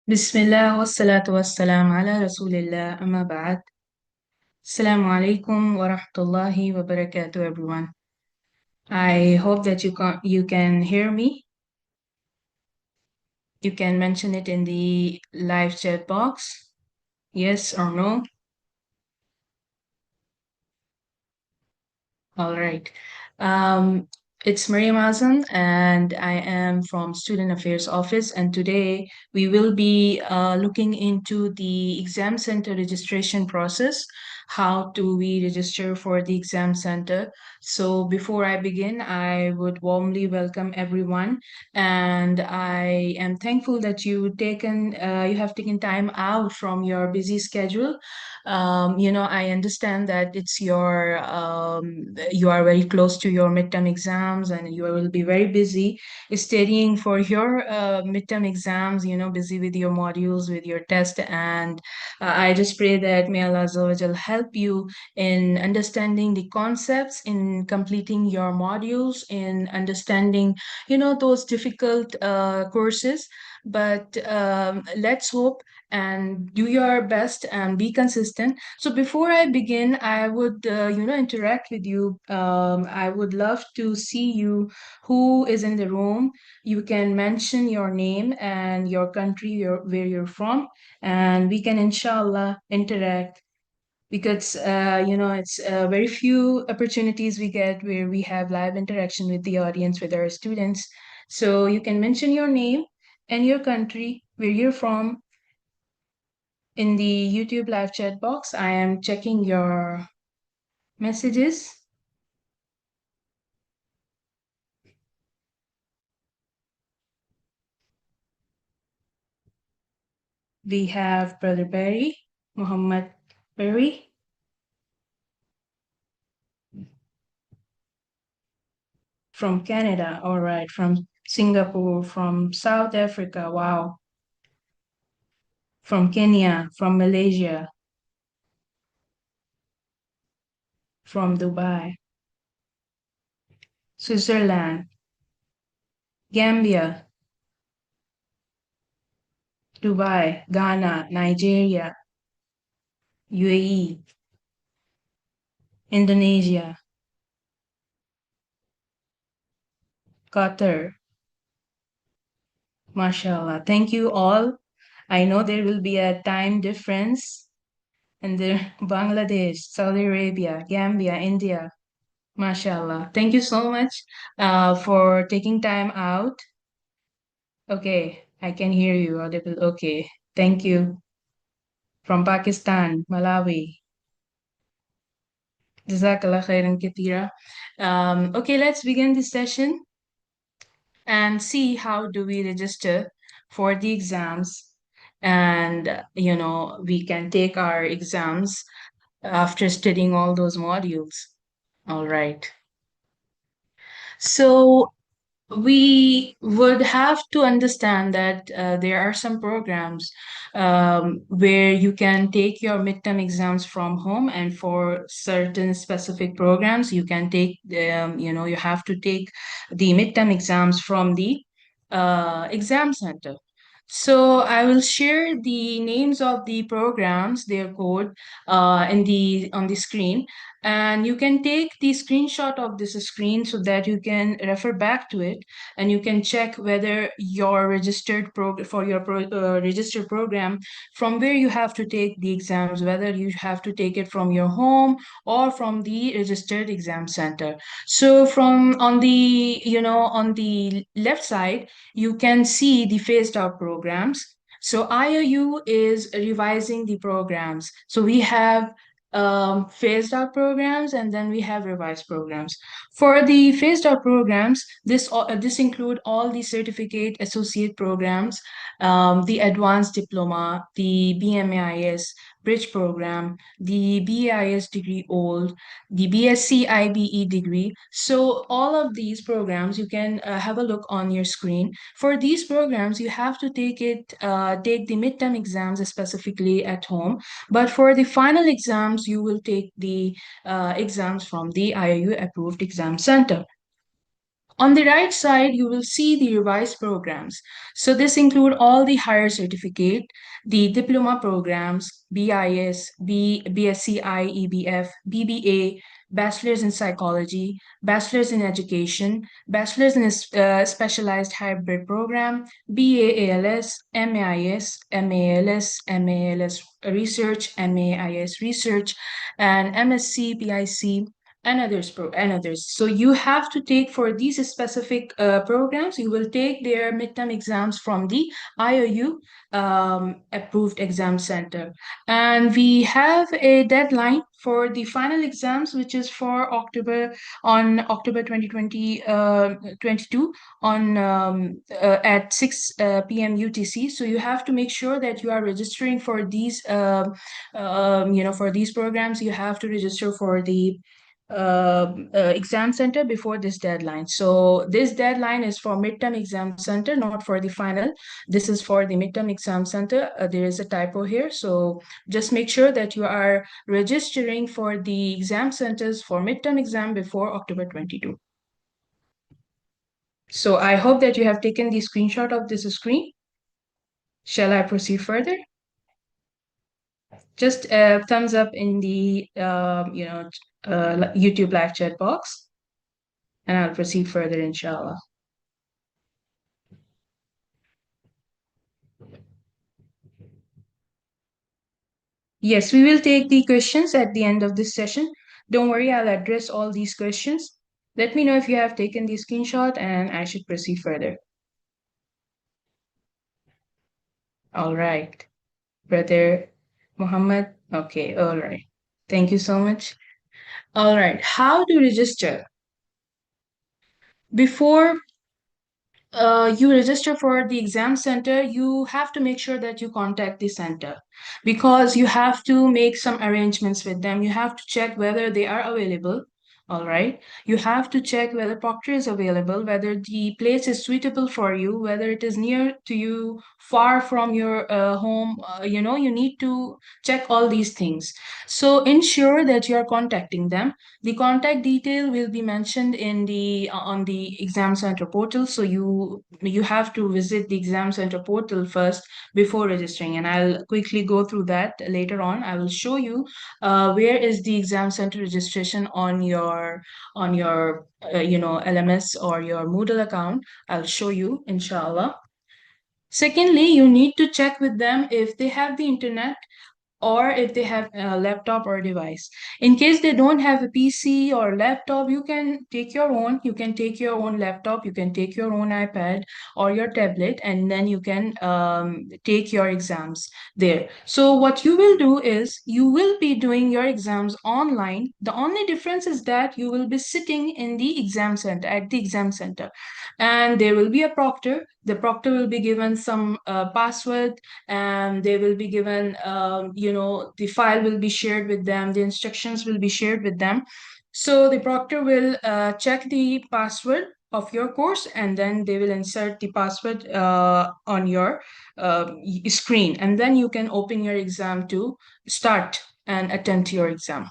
بسم الله والصلاة والسلام على رسول الله أما بعد. Assalamu alaikum wa rahmatullahi wa barakatuh, everyone. I hope that you can hear me. You can mention it in the live chat box, yes or no. All right. Um, it's Mariam Azam, and I am from Student Affairs Office. And today we will be looking into the exam center registration process. How do we register for the exam center? So before I begin, I would warmly welcome everyone, and I am thankful that you have taken time out from your busy schedule. I understand that you are very close to your midterm exams and you will be very busy studying for your midterm exams, busy with your modules, with your test. And I just pray that may Allah Azza wa Jal help you in understanding the concepts, in completing your modules, in understanding, those difficult courses. But let's hope and do your best and be consistent. So before I begin, I would, interact with you. I would love to see you who is in the room. You can mention your name and your country, where you're from, and we can, inshallah, interact because, it's very few opportunities we get where we have live interaction with the audience, with our students. So you can mention your name and your country, where you're from, in the YouTube live chat box. I am checking your messages. We have Brother Barry, Muhammad Barry from Canada. All right, from Singapore, from South Africa. Wow. From Kenya, from Malaysia, from Dubai, Switzerland, Gambia, Dubai, Ghana, Nigeria, UAE, Indonesia, Qatar. MashaAllah. Thank you all. I know there will be a time difference, and there Bangladesh, Saudi Arabia, Gambia, India. MashaAllah. Thank you so much for taking time out. Okay, I can hear you audible. Okay, thank you. From Pakistan, Malawi. Jazakallah khairan katira. Okay, let's begin this session and see how do we register for the exams. And, we can take our exams after studying all those modules. All right. So we would have to understand that there are some programs where you can take your midterm exams from home, and for certain specific programs, you can take, you have to take the midterm exams from the exam center. So I will share the names of the programs, their code, in the on the screen, and you can take the screenshot of this screen so that you can refer back to it, and you can check whether your registered program, from where you have to take the exams, whether you have to take it from your home or from the registered exam center. So from on the left side, you can see the phased out programs. So IOU is revising the programs. So we have phased out programs, and then we have revised programs. For the phased out programs, this include all the certificate associate programs, the advanced diploma, the BMAIS bridge program, the BAIS degree old, the BSc IBE degree. So all of these programs, you can have a look on your screen. For these programs, you have to take the midterm exams specifically at home. But for the final exams, you will take the exams from the IIU approved exam center. On the right side, you will see the revised programs. So this include all the higher certificate, the diploma programs, BIS, BSc IEBF, BBA, Bachelor's in Psychology, Bachelor's in Education, Bachelor's in Specialized Hybrid Program, BA ALS, MAIS, MALS, MALS Research, MAIS Research, and MSc PIC and others. So you have to take for these specific programs, you will take their midterm exams from the IOU approved exam center. And we have a deadline for the final exams, which is for October 2020 22 on at 6 p.m. UTC. So you have to make sure that you are registering for these for these programs. You have to register for the exam center before this deadline. So this deadline is for midterm exam center, not for the final. This is for the midterm exam center. There is a typo here. So just make sure that you are registering for the exam centers for midterm exam before October 22. So I hope that you have taken the screenshot of this screen. Shall I proceed further? Just a thumbs up in the YouTube live chat box, and I'll proceed further, inshallah. Yes, we will take the questions at the end of this session. Don't worry, I'll address all these questions. Let me know if you have taken the screenshot and I should proceed further. All right, Brother Muhammad. Okay, all right. Thank you so much. All right, how to register? Before you register for the exam center, you have to make sure that you contact the center because you have to make some arrangements with them. You have to check whether they are available. All right. You have to check whether proctor is available, whether the place is suitable for you, whether it is near to you, far from your home. You need to check all these things. So ensure that you are contacting them. The contact detail will be mentioned in the on the exam center portal. So you have to visit the exam center portal first before registering, and I'll quickly go through that later on. I will show you where is the exam center registration on your LMS or your Moodle account. I'll show you, inshallah. Secondly, you need to check with them if they have the internet or if they have a laptop or device. In case they don't have a PC or laptop, you can take your own. You can take your own laptop, you can take your own iPad or your tablet, and then you can take your exams there. So what you will do is you will be doing your exams online. The only difference is that you will be sitting in the exam center, at the exam center, and there will be a proctor. The proctor will be given some password, and they will be given the file will be shared with them, the instructions will be shared with them. So the proctor will check the password of your course, and then they will insert the password on your screen, and then you can open your exam to start and attempt your exam.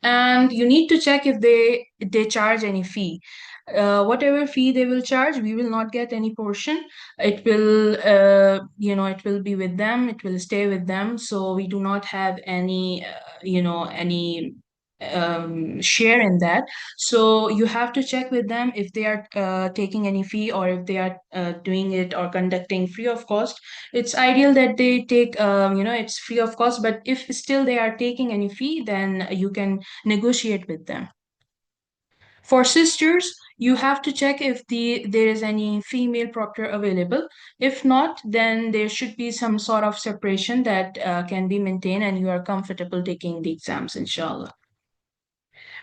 And you need to check if they charge any fee. Whatever fee they will charge, we will not get any portion. It will it will be with them, it will stay with them, so we do not have any share in that. So you have to check with them if they are taking any fee, or if they are doing it or conducting free of cost. It's ideal that they take it's free of cost, but if still they are taking any fee, then you can negotiate with them. For sisters, you have to check if there is any female proctor available. If not, then there should be some sort of separation that can be maintained, and you are comfortable taking the exams, inshallah.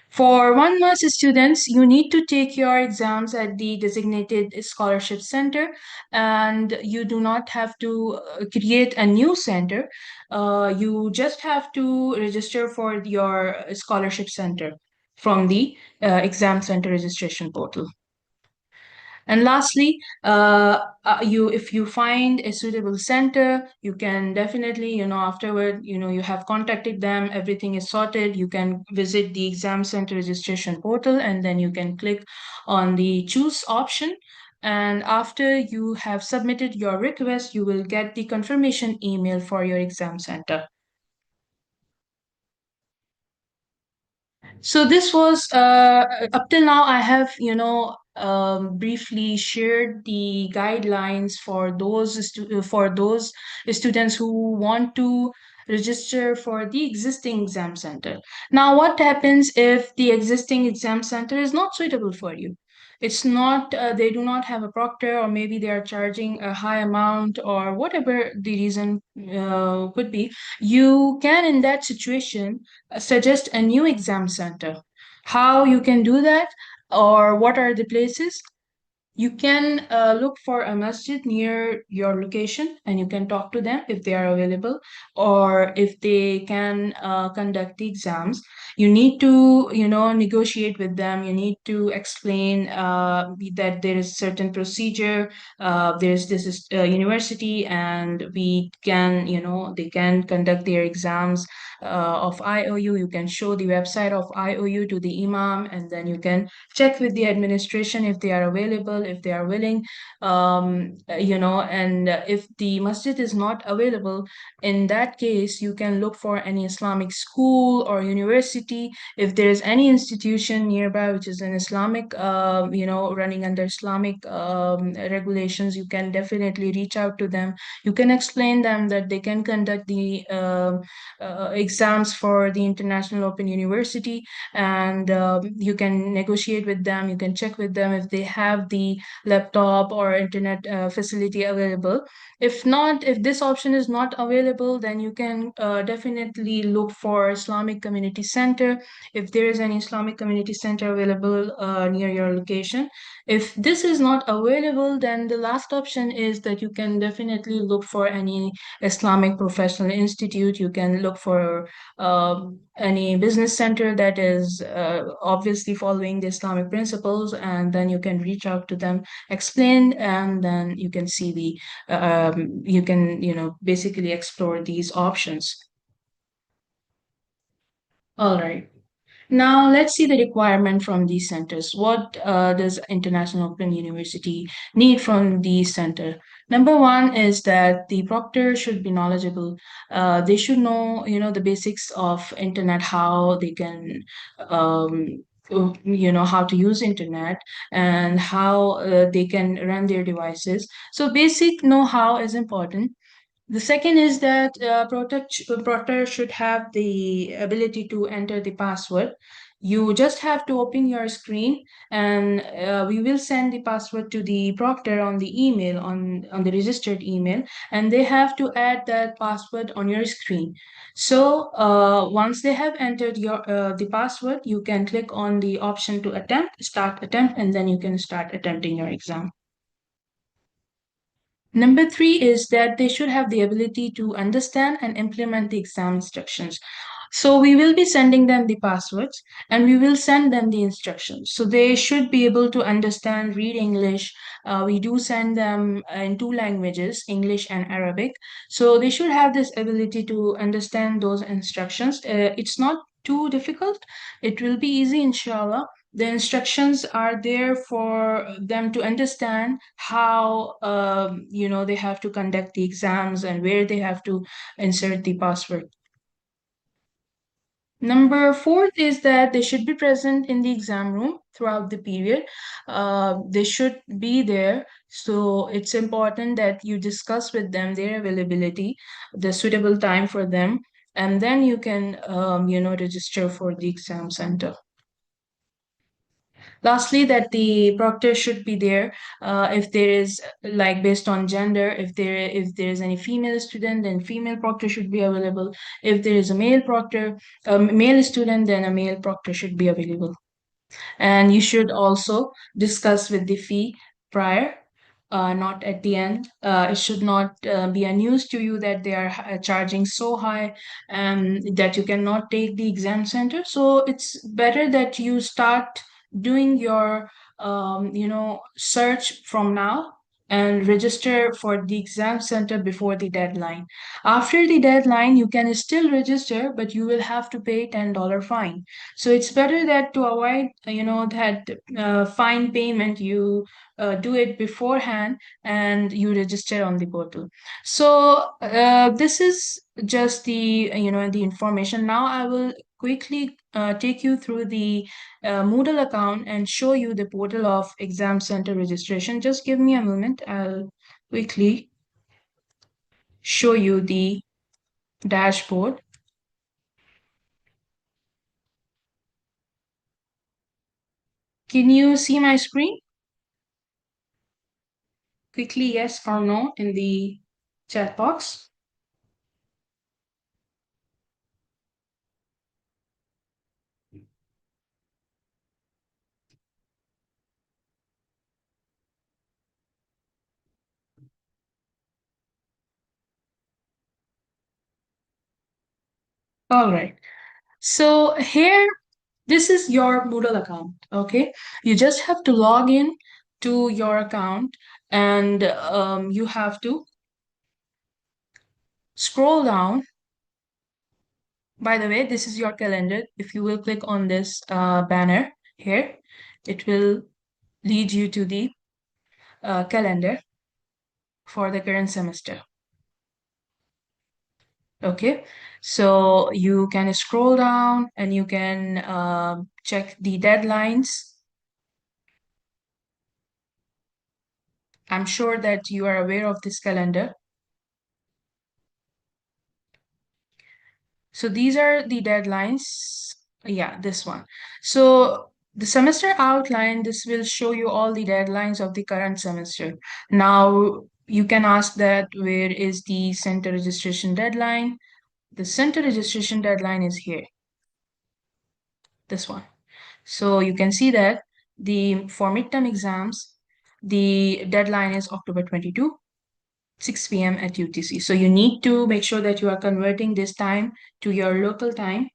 For 1 month students, you need to take your exams at the designated scholarship center, and you do not have to create a new center. You just have to register for your scholarship center from the exam center registration portal. And lastly, you if you find a suitable center, you can definitely, afterward, you have contacted them, everything is sorted. You can visit the exam center registration portal, and then you can click on the choose option. And after you have submitted your request, you will get the confirmation email for your exam center. So this was up till now. I have, briefly shared the guidelines for for those students who want to register for the existing exam center. Now, what happens if the existing exam center is not suitable for you? It's not, they do not have a proctor, or maybe they are charging a high amount, or whatever the reason could be. You can, in that situation, suggest a new exam center. How you can do that, or what are the places? You can look for a masjid near your location, and you can talk to them if they are available, or if they can conduct the exams. You need to, negotiate with them. You need to explain that there is certain procedure. There's this is university, and we can, they can conduct their exams of IOU. You can show the website of IOU to the imam, and then you can check with the administration if they are available, if they are willing. And if the masjid is not available, in that case you can look for any Islamic school or university. If there is any institution nearby which is an Islamic, running under Islamic regulations, you can definitely reach out to them. You can explain them that they can conduct the exams for the International Open University, and you can negotiate with them. You can check with them if they have the laptop or internet facility available. If not, if this option is not available, then you can definitely look for Islamic Community Center, if there is an Islamic Community Center available near your location. If this is not available, then the last option is that you can definitely look for any Islamic Professional Institute. You can look for any business center that is obviously following the Islamic principles, and then you can reach out to them, explain, and then you can see you can, basically explore these options. All right. Now, let's see the requirement from these centers. What does International Open University need from these center? Number one is that the proctor should be knowledgeable. They should know, the basics of internet, how they can, how to use internet, and how they can run their devices. So basic know-how is important. The second is that Proctor should have the ability to enter the password. You just have to open your screen, and we will send the password to the proctor on the email, on the registered email, and they have to add that password on your screen. So once they have entered the password, you can click on the option to start attempt, and then you can start attempting your exam. Number three is that they should have the ability to understand and implement the exam instructions. So we will be sending them the passwords, and we will send them the instructions. So they should be able to understand, read English. We do send them in two languages, English and Arabic. So they should have this ability to understand those instructions. It's not too difficult. It will be easy, inshallah. The instructions are there for them to understand how, they have to conduct the exams, and where they have to insert the password. Number fourth is that they should be present in the exam room throughout the period. They should be there. So it's important that you discuss with them their availability, the suitable time for them, and then you can, register for the exam center. Lastly, that the proctor should be there. If there is, like, based on gender, if there is any female student, then female proctor should be available. If there is a male proctor, a male student, then a male proctor should be available. And you should also discuss with the fee prior, not at the end. It should not be a news to you that they are charging so high, that you cannot take the exam center. So it's better that you start doing your search from now and register for the exam center before the deadline. After the deadline, you can still register, but you will have to pay $10 fine. So it's better that to avoid, that fine payment, you do it beforehand and you register on the portal. So this is just the information. Now I will quickly take you through the Moodle account and show you the portal of exam center registration. Just give me a moment. I'll quickly show you the dashboard. Can you see my screen? Quickly, yes or no in the chat box. All right. So here, this is your Moodle account. Okay. You just have to log in to your account, and you have to scroll down. By the way, this is your calendar. If you will click on this banner here, it will lead you to the calendar for the current semester. Okay, so you can scroll down and you can check the deadlines. I'm sure that you are aware of this calendar. So these are the deadlines. Yeah, this one. So the semester outline, this will show you all the deadlines of the current semester. Now you can ask that where is the center registration deadline? The center registration deadline is here, this one. So you can see that the for midterm exams, the deadline is October 22, 6 p.m. at UTC. So you need to make sure that you are converting this time to your local time.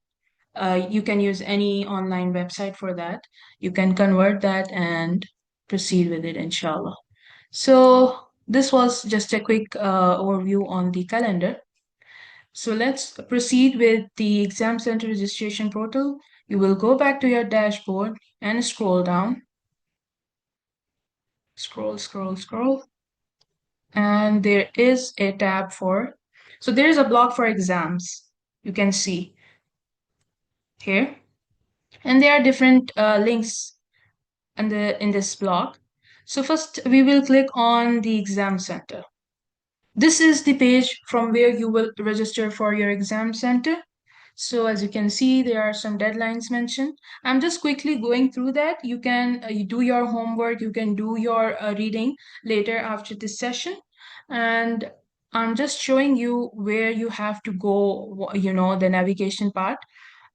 You can use any online website for that. You can convert that and proceed with it, inshallah. So this was just a quick overview on the calendar. So let's proceed with the exam center registration portal. You will go back to your dashboard and scroll down. Scroll, scroll, scroll. And there is a tab for, so there is a block for exams. You can see here. And there are different links in this block. So first we will click on the exam center. This is the page from where you will register for your exam center. So as you can see, there are some deadlines mentioned. I'm just quickly going through that. You can you do your homework, you can do your reading later after this session. And I'm just showing you where you have to go, the navigation part.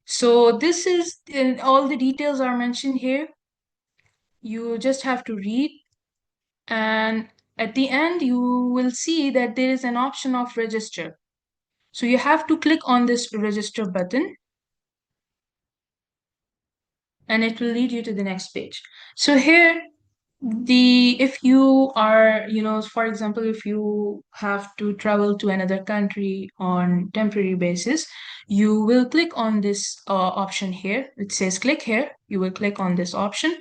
So this is, all the details are mentioned here. You just have to read, and at the end, you will see that there is an option of register. So you have to click on this register button, and it will lead you to the next page. So here, if you are, for example, if you have to travel to another country on temporary basis, you will click on this option here. It says click here. You will click on this option,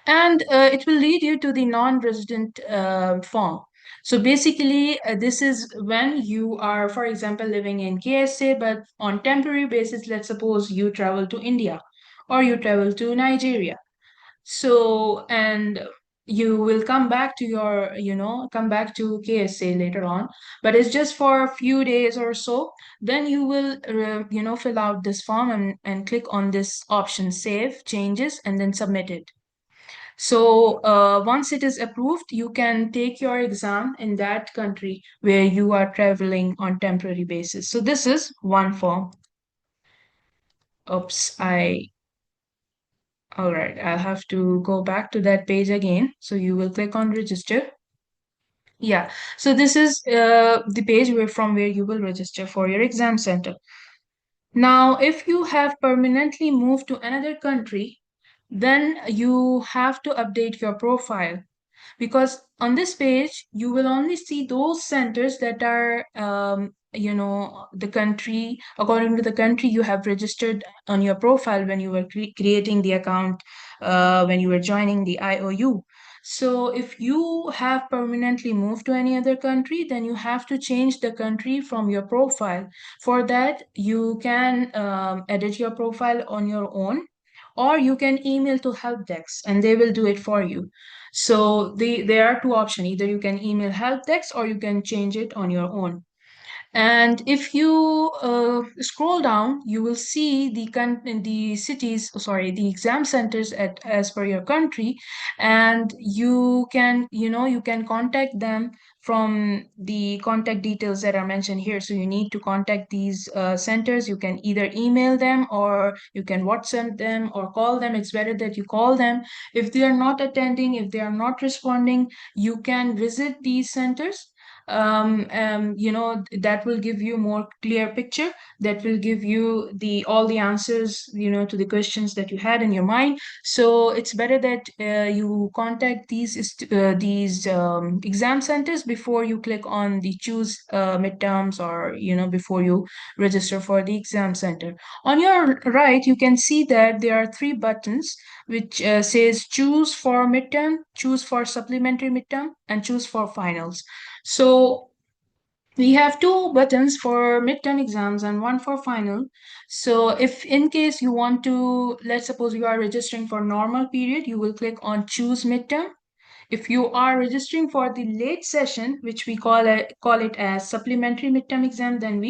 and it will lead you to the non-resident form. So basically, this is when you are, for example, living in KSA, but on temporary basis, let's suppose you travel to India or you travel to Nigeria. So, and you will come back to come back to KSA later on, but it's just for a few days or so. Then you will, fill out this form and click on this option, save changes, and then submit it. So once it is approved, you can take your exam in that country where you are traveling on temporary basis. So this is one form. Oops, all right, I'll have to go back to that page again. So you will click on register. Yeah, so this is the page where you will register for your exam center. Now, if you have permanently moved to another country, then you have to update your profile, because on this page you will only see those centers that are the country, according to the country you have registered on your profile when you were creating the account, when you were joining the IOU. So if you have permanently moved to any other country, then you have to change the country from your profile. For that, you can edit your profile on your own, or you can email to help desk and they will do it for you. So there are two options. Either you can email help desk or you can change it on your own. And if you scroll down, you will see the cities, sorry, the exam centers at as per your country, and you can contact them from the contact details that are mentioned here. So you need to contact these centers. You can either email them or you can WhatsApp them or call them. It's better that you call them. If they are not attending, if they are not responding, you can visit these centers. That will give you more clear picture, that will give you the all the answers, to the questions that you had in your mind. So it's better that you contact these exam centers before you click on the choose midterms, or before you register for the exam center. On your right, you can see that there are three buttons which says choose for midterm, choose for supplementary midterm, and choose for finals. So we have two buttons for midterm exams and one for final. So if in case you want to, let's suppose you are registering for normal period, you will click on choose midterm. If you are registering for the late session, which we call it as supplementary midterm exam, then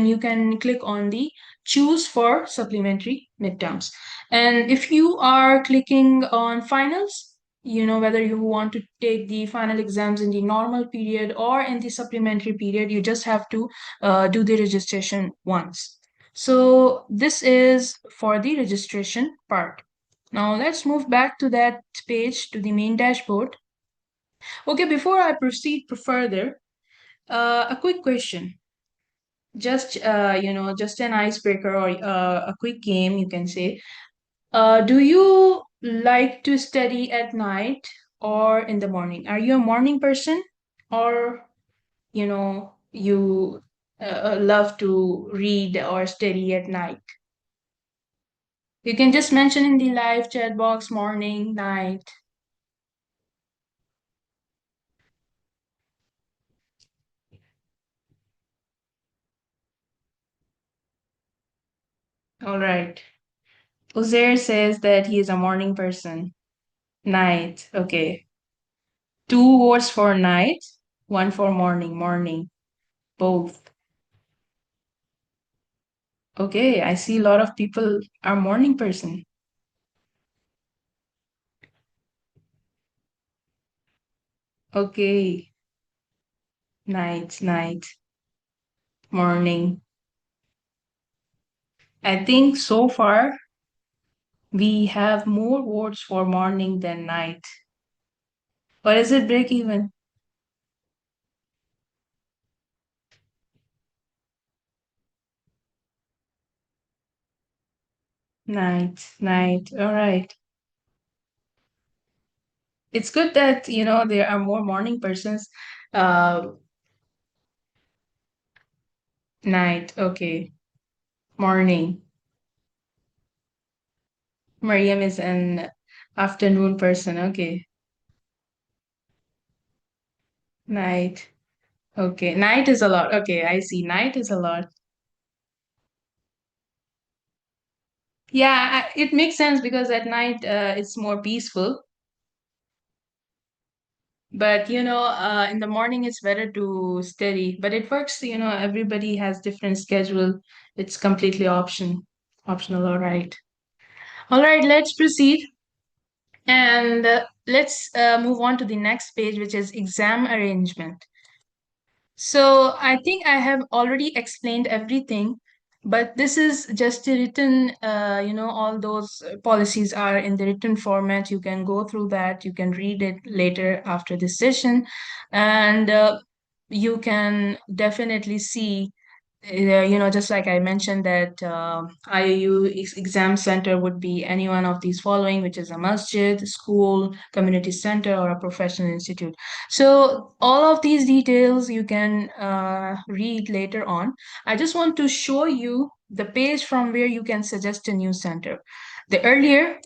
you can click on the choose for supplementary midterms. And if you are clicking on finals, whether you want to take the final exams in the normal period or in the supplementary period, you just have to do the registration once. So this is for the registration part. Now let's move back to that page, to the main dashboard. Okay, before I proceed further, a quick question. Just an icebreaker, or a quick game, you can say. Do you like to study at night or in the morning? Are you a morning person, or you love to read or study at night? You can just mention in the live chat box morning, night. All right. Uzair says that he is a morning person. Night. Okay. Two words for night, one for morning. Morning. Both. Okay. I see a lot of people are morning person. Okay. Night, night, morning. I think so far we have more words for morning than night. Or is it break even? Night, night. All right. It's good that, there are more morning persons. Uh, Night. Okay. Morning. Mariam is an afternoon person. Okay. Night. Okay. Night is a lot. Okay. I see. Night is a lot. Yeah, it makes sense because at night it's more peaceful. But, in the morning it's better to study. But it works, everybody has different schedule. It's completely optional. All right. All right. Let's proceed. And let's move on to the next page, which is exam arrangement. So I think I have already explained everything, but this is just a written, all those policies are in the written format. You can go through that, you can read it later after this session, and you can definitely see. just like I mentioned that IAU exam center would be any one of these following, which is a masjid, school, community center, or a professional institute. So all of these details you can read later on. I just want to show you the page from where you can suggest a new center. The earlier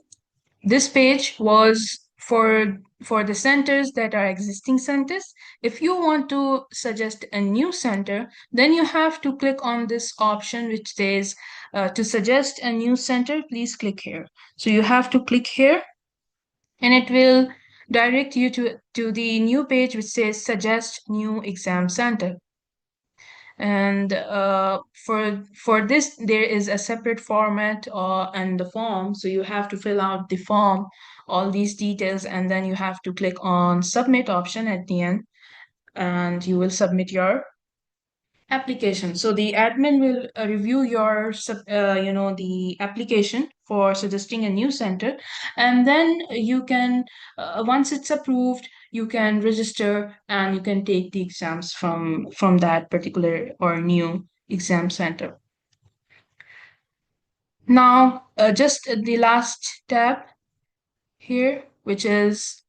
this page was for the centers that are existing centers. If you want to suggest a new center, then you have to click on this option which says to suggest a new center, please click here. So you have to click here and it will direct you to the new page which says suggest new exam center. And for this there is a separate format and the form, so you have to fill out the form, all these details, and then you have to click on submit option at the end, and you will submit your application. So the admin will review your the application for suggesting a new center, and then you can once it's approved, you can register and you can take the exams from that particular or new exam center. Now just the last tab here, which is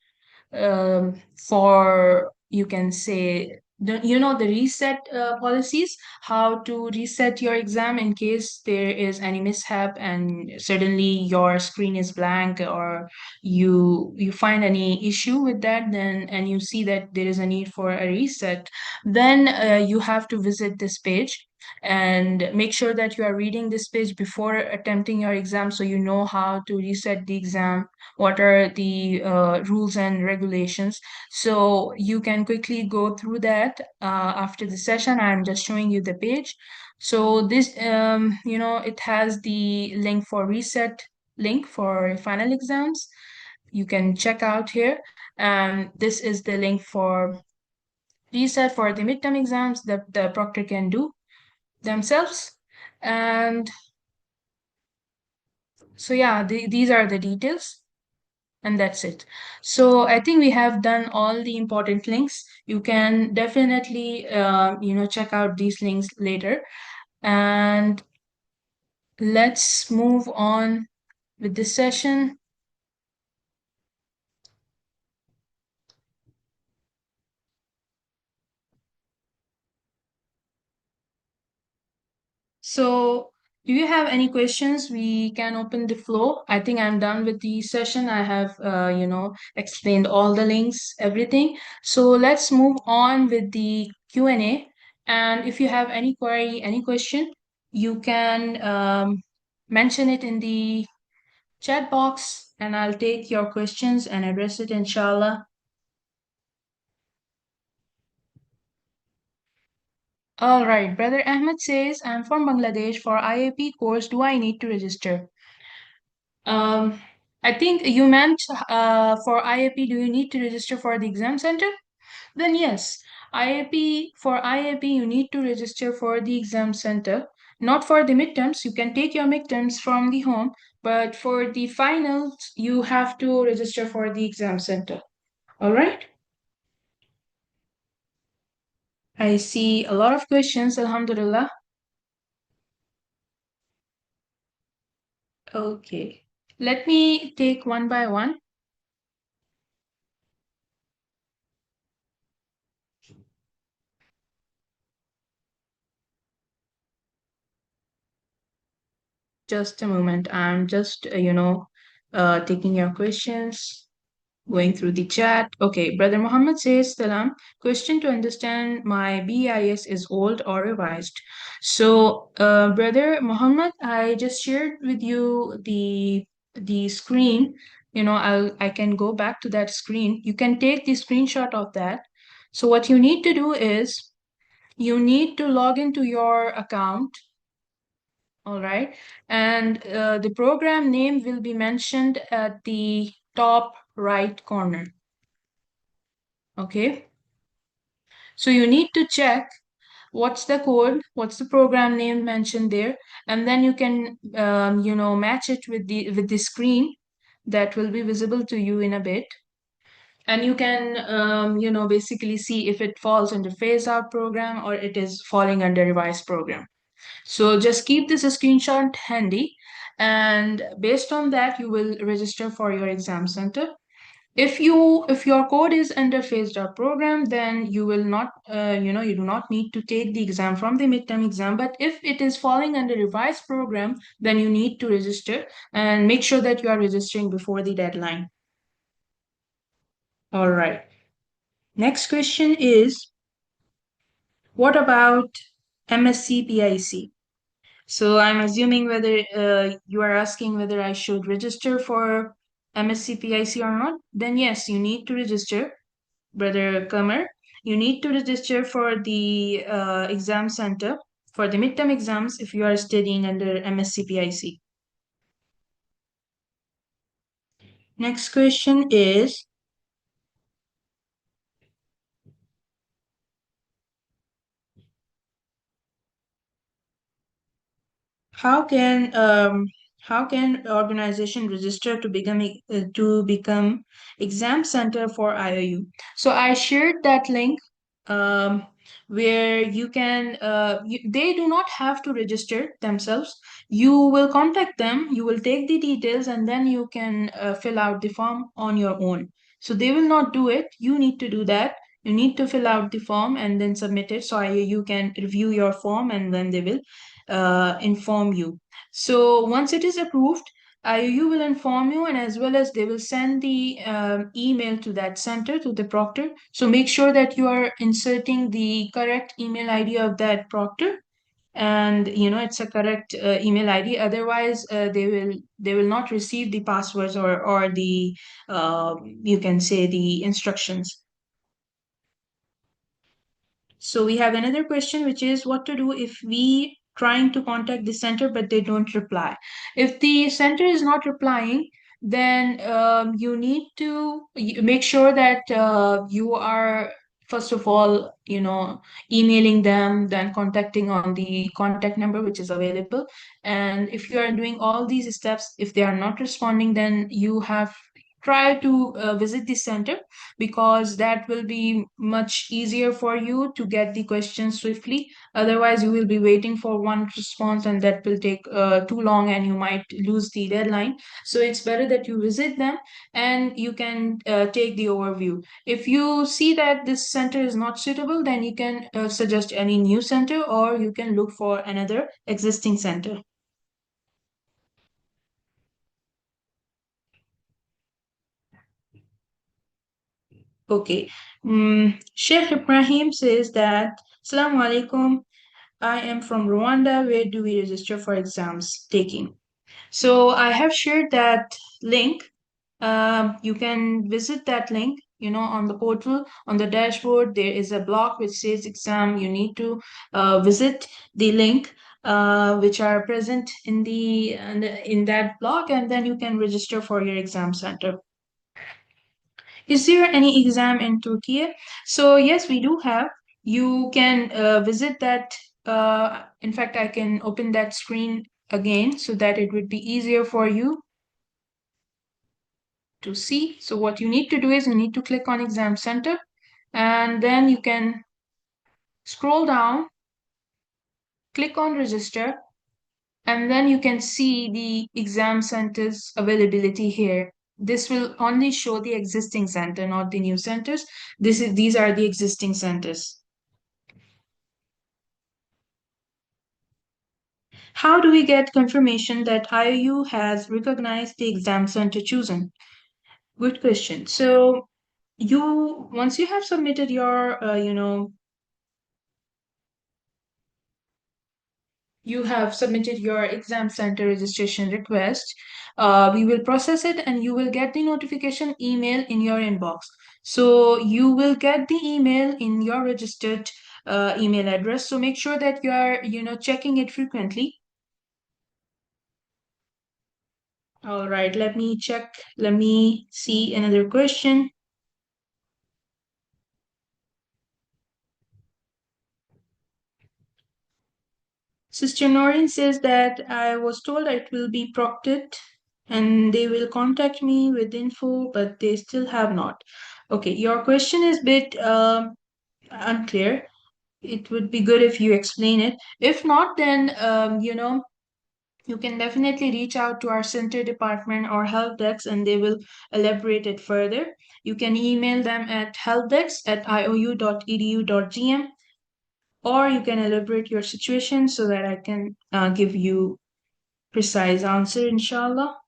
for you can say the reset policies, how to reset your exam in case there is any mishap and suddenly your screen is blank, or you find any issue with that, then and you see that there is a need for a reset, then you have to visit this page and make sure that you are reading this page before attempting your exam, so you know how to reset the exam, what are the rules and regulations. So you can quickly go through that after the session. I'm just showing you the page. So this, it has the link for reset link for final exams. You can check out here. And this is the link for reset for the midterm exams that the proctor can do themselves. And so, yeah, these are the details. And that's it. So I think we have done all the important links. You can definitely, check out these links later. And let's move on with this session. So, do you have any questions? We can open the floor. I think I'm done with the session. I have, explained all the links, everything. So let's move on with the Q&A. And if you have any query, any question, you can mention it in the chat box, and I'll take your questions and address it, inshallah. All right, Brother Ahmed says, I'm from Bangladesh. For IAP course, do I need to register? Um, I think you meant for IAP, do you need to register for the exam center? Then yes, IAP, you need to register for the exam center. Not for the midterms, you can take your midterms from the home, but for the finals, you have to register for the exam center. All right? I see a lot of questions, Alhamdulillah. Okay. Let me take one by one. Just a moment. I'm just, taking your questions, going through the chat. Okay, Brother Muhammad says, Salam. Question to understand my BIS is old or revised. So, Brother Muhammad, I just shared with you the screen. I can go back to that screen. You can take the screenshot of that. So, what you need to do is you need to log into your account. All right. And the program name will be mentioned at the top right corner. Okay. So you need to check what's the code, what's the program name mentioned there, and then you can, match it with the screen that will be visible to you in a bit. And you can, basically see if it falls under phase out program or it is falling under revise program. So just keep this screenshot handy, and based on that, you will register for your exam center. If your code is under phase.program, then you will not you do not need to take the exam from the midterm exam. But if it is falling under revised program, then you need to register, and make sure that you are registering before the deadline. All right. Next question is, what about MSc PIC? So I'm assuming whether you are asking whether I should register for MSc PIC or not. Then yes, you need to register, Brother Kamer. You need to register for the exam center for the midterm exams if you are studying under MSc PIC. Next question is, How can organization register to become exam center for IOU? So I shared that link, um, where you can they do not have to register themselves. You will contact them, you will take the details, and then you can fill out the form on your own. So they will not do it. You need to do that. You need to fill out the form and then submit it. So IOU can review your form, and then they will inform you. So once it is approved, IOU will inform you, and as well as they will send the email to that center, to the proctor. So make sure that you are inserting the correct email ID of that proctor, and it's a correct email ID. Otherwise, they will not receive the passwords, or the you can say the instructions. So we have another question, which is what to do if we trying to contact the center but they don't reply. If the center is not replying, then you need to make sure that you are first of all, emailing them, then contacting on the contact number which is available. And if you are doing all these steps, if they are not responding, then you have try to visit the center, because that will be much easier for you to get the questions swiftly. Otherwise, you will be waiting for one response, and that will take too long, and you might lose the deadline. So it's better that you visit them, and you can take the overview. If you see that this center is not suitable, then you can suggest any new center, or you can look for another existing center. Okay. Sheikh Ibrahim says that, Assalamu alaikum. I am from Rwanda. Where do we register for exams taking? So I have shared that link. You can visit that link, on the portal, on the dashboard. There is a block which says exam. You need to visit the link, which are present in that block, and then you can register for your exam center. Is there any exam in Turkey? So yes, we do have. You can visit that. In fact, I can open that screen again so that it would be easier for you to see. So what you need to do is you need to click on Exam Center, and then you can scroll down, click on Register, and then you can see the exam centers availability here. This will only show the existing center, not the new centers. These are the existing centers. How do we get confirmation that IOU has recognized the exam center chosen? Good question. So once you have submitted your, you have submitted your exam center registration request, we will process it, and you will get the notification email in your inbox. So you will get the email in your registered email address. So make sure that you are, checking it frequently. All right, let me check. Let me see another question. Sister Noreen says that I was told it will be proctored and they will contact me with info, but they still have not. Okay, your question is a bit unclear. it would be good if you explain it. If not, then you can definitely reach out to our center department or help desk and they will elaborate it further. You can email them at helpdesk@iou.edu.gm, or you can elaborate your situation so that I can give you precise answer, inshallah.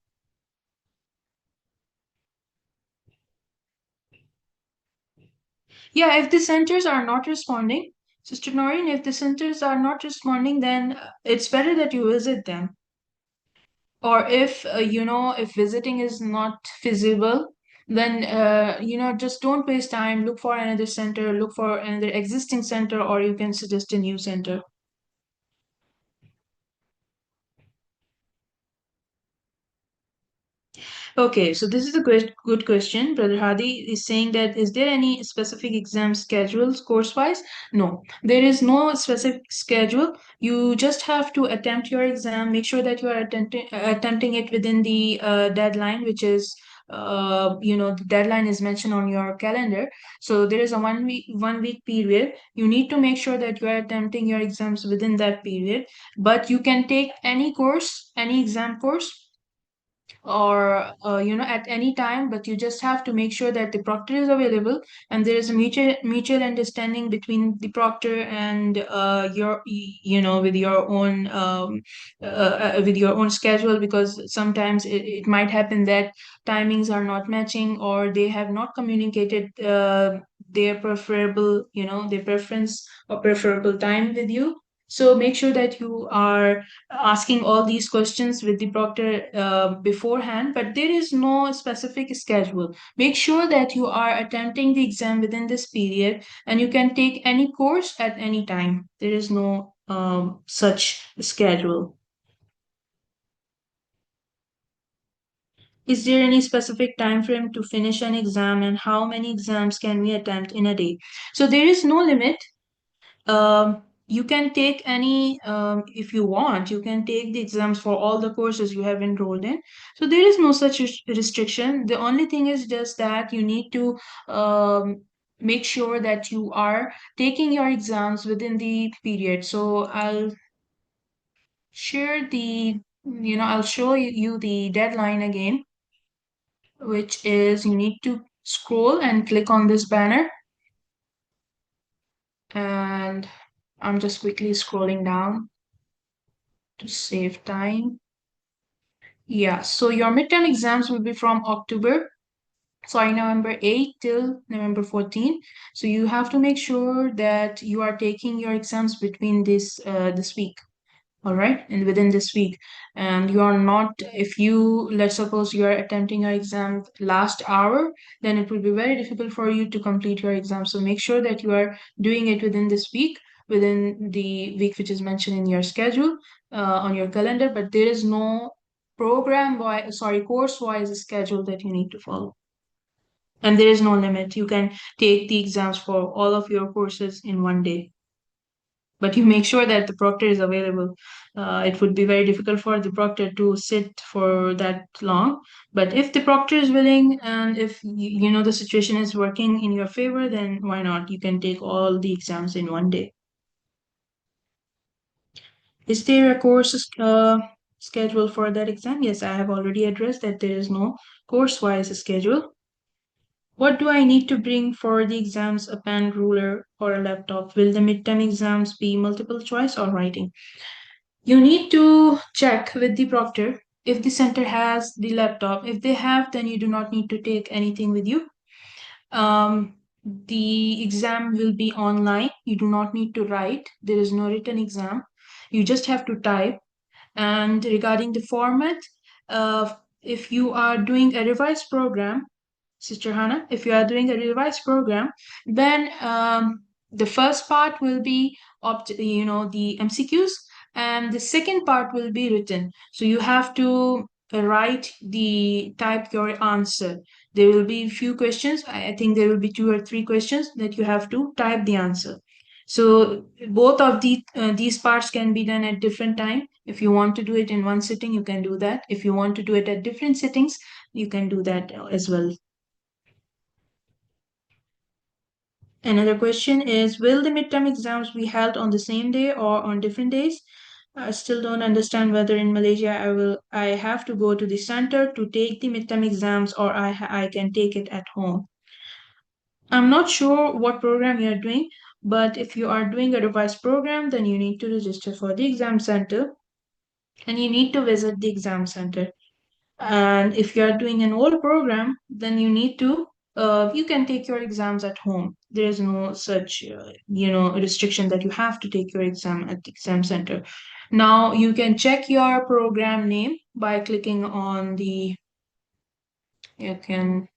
Yeah, if the centers are not responding, Sister Noreen, if the centers are not responding, then it's better that you visit them. Or if if visiting is not feasible, then just don't waste time. Look for another center, look for another existing center, or you can suggest a new center. Okay, so this is a good question. Brother Hadi is saying that is there any specific exam schedules course-wise? No, there is no specific schedule. You just have to attempt your exam. Make sure that you are attempting it within the deadline, which is the deadline is mentioned on your calendar. So there is a one week period. You need to make sure that you are attempting your exams within that period. But you can take any course, any exam course, or at any time, but you just have to make sure that the proctor is available and there is a mutual understanding between the proctor and with your own with your own schedule, because sometimes it might happen that timings are not matching or they have not communicated their preferable their preference or preferable time with you. So make sure that you are asking all these questions with the proctor beforehand, but there is no specific schedule. Make sure that you are attempting the exam within this period and you can take any course at any time. There is no such schedule. Is there any specific time frame to finish an exam, and how many exams can we attempt in a day? So there is no limit. You can take any, if you want, you can take the exams for all the courses you have enrolled in. So there is no such restriction. The only thing is just that you need to make sure that you are taking your exams within the period. So share the, I'll show you the deadline again, which is you need to scroll and click on this banner. And I'm just quickly scrolling down to save time. Yeah, so your midterm exams will be from November 8 till November 14. So you have to make sure that you are taking your exams between this week. All right, and within this week. And you are not, if you, let's suppose you are attempting your exam last hour, then it will be very difficult for you to complete your exam. So make sure that you are doing it within this week, within the week which is mentioned in your schedule, on your calendar. But there is no course wise schedule that you need to follow, and there is no limit. You can take the exams for all of your courses in one day, but you make sure that the proctor is available. It would be very difficult for the proctor to sit for that long. But if the proctor is willing and if the situation is working in your favor, then why not? You can take all the exams in one day. Is there a course schedule for that exam? Yes, I have already addressed that there is no course-wise schedule. What do I need to bring for the exams? A pen, ruler, or a laptop? Will the midterm exams be multiple choice or writing? You need to check with the proctor if the center has the laptop. If they have, then you do not need to take anything with you. The exam will be online. You do not need to write. There is no written exam. You just have to type. And regarding the format, if you are doing a revised program, Sister Hannah, if you are doing a revised program, then the first part will be the MCQs, and the second part will be written. So you have to type your answer. There will be few questions. I think there will be 2 or 3 questions that you have to type the answer. So both of these parts can be done at different time. If you want to do it in one sitting, you can do that. If you want to do it at different sittings, you can do that as well. Another question is, will the midterm exams be held on the same day or on different days? I still don't understand whether in Malaysia I have to go to the center to take the midterm exams, or I can take it at home. I'm not sure what program you're doing, but if you are doing a revised program, then you need to register for the exam center and you need to visit the exam center. And if you are doing an old program, then you can take your exams at home. There is no such, restriction that you have to take your exam at the exam center. Now you can check your program name by clicking on you can,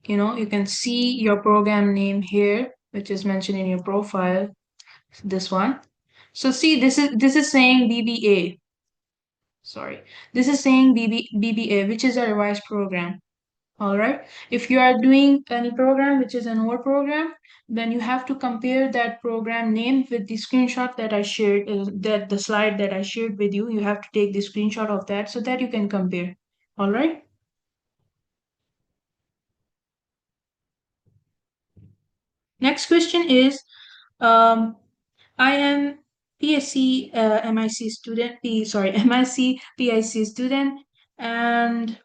you can see your program name here, which is mentioned in your profile, this one. So see, this is saying BBA. Sorry, this is saying BBA, which is a revised program. All right. If you are doing any program which is an old program, then you have to compare that program name with the screenshot that I shared, that the slide that I shared with you. You have to take the screenshot of that so that you can compare. All right. Next question is, um, I am PSC MIC student, MIC PIC student, and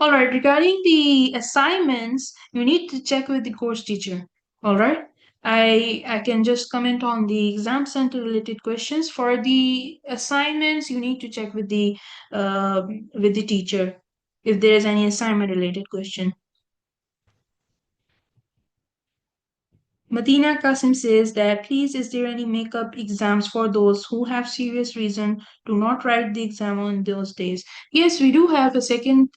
all right, regarding the assignments, you need to check with the course teacher. All right. I can just comment on the exam center related questions. For the assignments, you need to check with the teacher if there is any assignment related question. Madina Kasim says that, please, is there any makeup exams for those who have serious reason to not write the exam on those days? Yes, we do have a second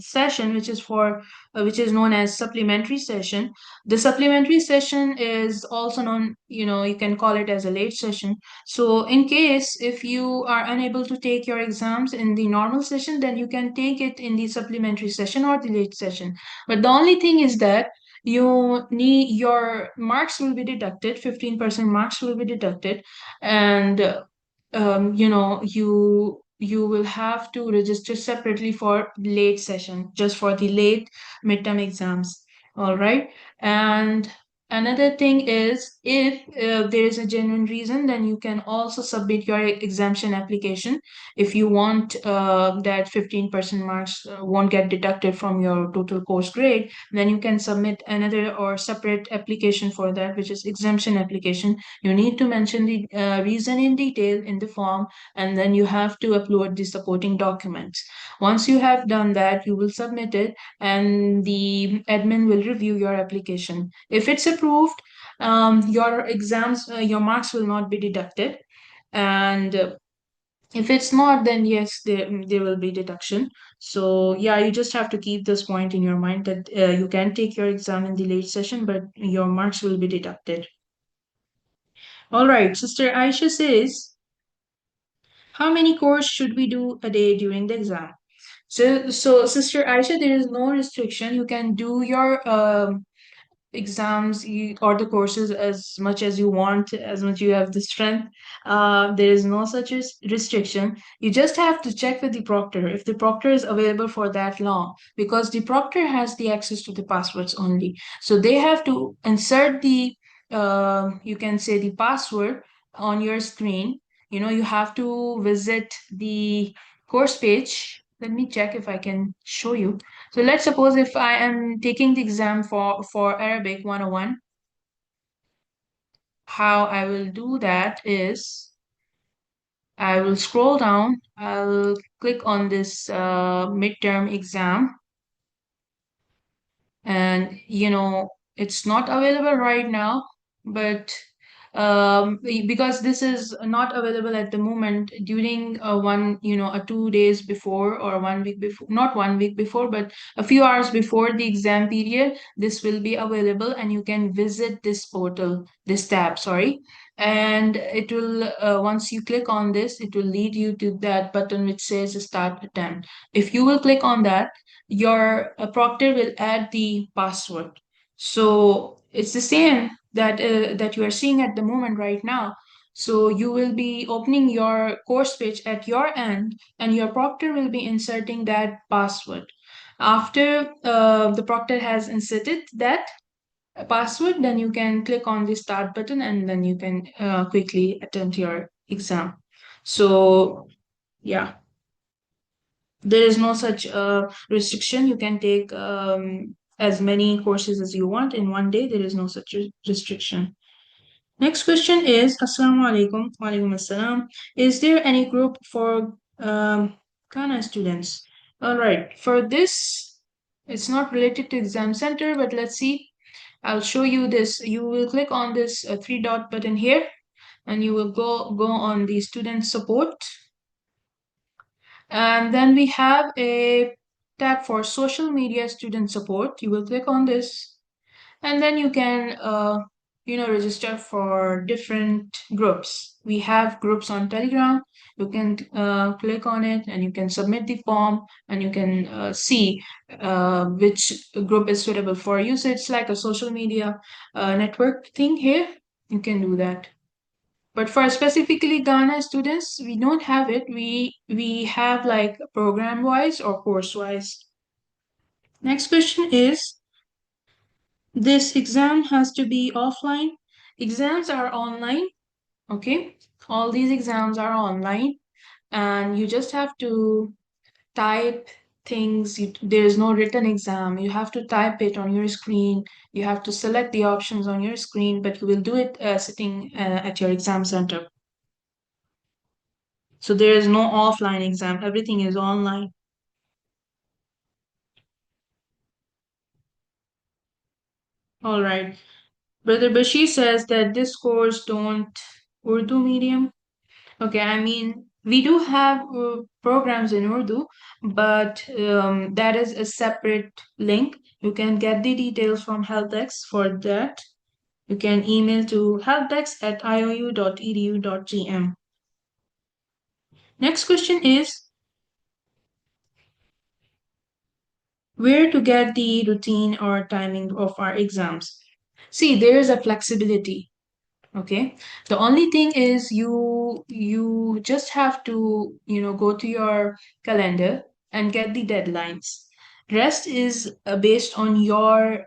session, which is known as supplementary session. The supplementary session is also known, you can call it as a late session. So in case if you are unable to take your exams in the normal session, then you can take it in the supplementary session or the late session. But the only thing is that your marks will be deducted, 15% marks will be deducted, and you will have to register separately for late session, just for the late midterm exams. All right. And another thing is, if there is a genuine reason, then you can also submit your exemption application. If you want that 15% marks won't get deducted from your total course grade, then you can submit another or separate application for that, which is exemption application. You need to mention the reason in detail in the form, and then you have to upload the supporting documents. Once you have done that, you will submit it, and the admin will review your application. If it's approved, your marks will not be deducted, and if it's not, then yes, there will be deduction. So yeah, you just have to keep this point in your mind that you can take your exam in the late session, but your marks will be deducted. All right, Sister Aisha says, how many courses should we do a day during the exam? So Sister Aisha, there is no restriction. You can do your or the courses as much as you want, as much you have the strength. There is no such restriction. You just have to check with the proctor if the proctor is available for that long, because the proctor has the access to the passwords only. So they have to insert you can say, the password on your screen. You have to visit the course page. Let me check if I can show you. So let's suppose if I am taking the exam for Arabic 101, how I will do that is I will scroll down, I'll click on this midterm exam, and it's not available right now, but because this is not available at the moment, during a 2 days before, or 1 week before, not 1 week before, but a few hours before the exam period, this will be available, and you can visit this tab, sorry. And it will, once you click on this, it will lead you to that button which says start attempt. If you will click on that, your proctor will add the password. So it's the same that you are seeing at the moment right now. So you will be opening your course page at your end, and your proctor will be inserting that password. After the proctor has inserted that password, then you can click on the start button and then you can quickly attempt your exam. So, yeah, there is no such restriction. You can take as many courses as you want in one day. There is no such restriction. Next question is Assalamu alaikum. Wa alaikum assalam. Is there any group for Ghana students? All right. For this, it's not related to exam center, but let's see. I'll show you this. You will click on this three dot button here, and you will go on the student support, and then we have a tab for social media student support. You will click on this, and then you can register for different groups. We have groups on Telegram. You can click on it and you can submit the form, and you can see which group is suitable for you. So it's like a social media network thing here. You can do that. But for specifically Ghana students, we don't have it. We have like program wise or course wise. Next question is, this exam has to be offline. Exams are online, okay? All these exams are online, and you just have to type things. There is no written exam. You have to type it on your screen. You have to select the options on your screen, but you will do it sitting at your exam center. So there is no offline exam. Everything is online. All right. Brother Bashir says that this course don't Urdu medium. Okay, I mean, we do have programs in Urdu, but that is a separate link. You can get the details from HealthX for that. You can email to helpdesk@iou.edu.gm. Next question is, where to get the routine or timing of our exams? See, there is a flexibility. Okay, the only thing is you just have to go to your calendar and get the deadlines. Rest is based on your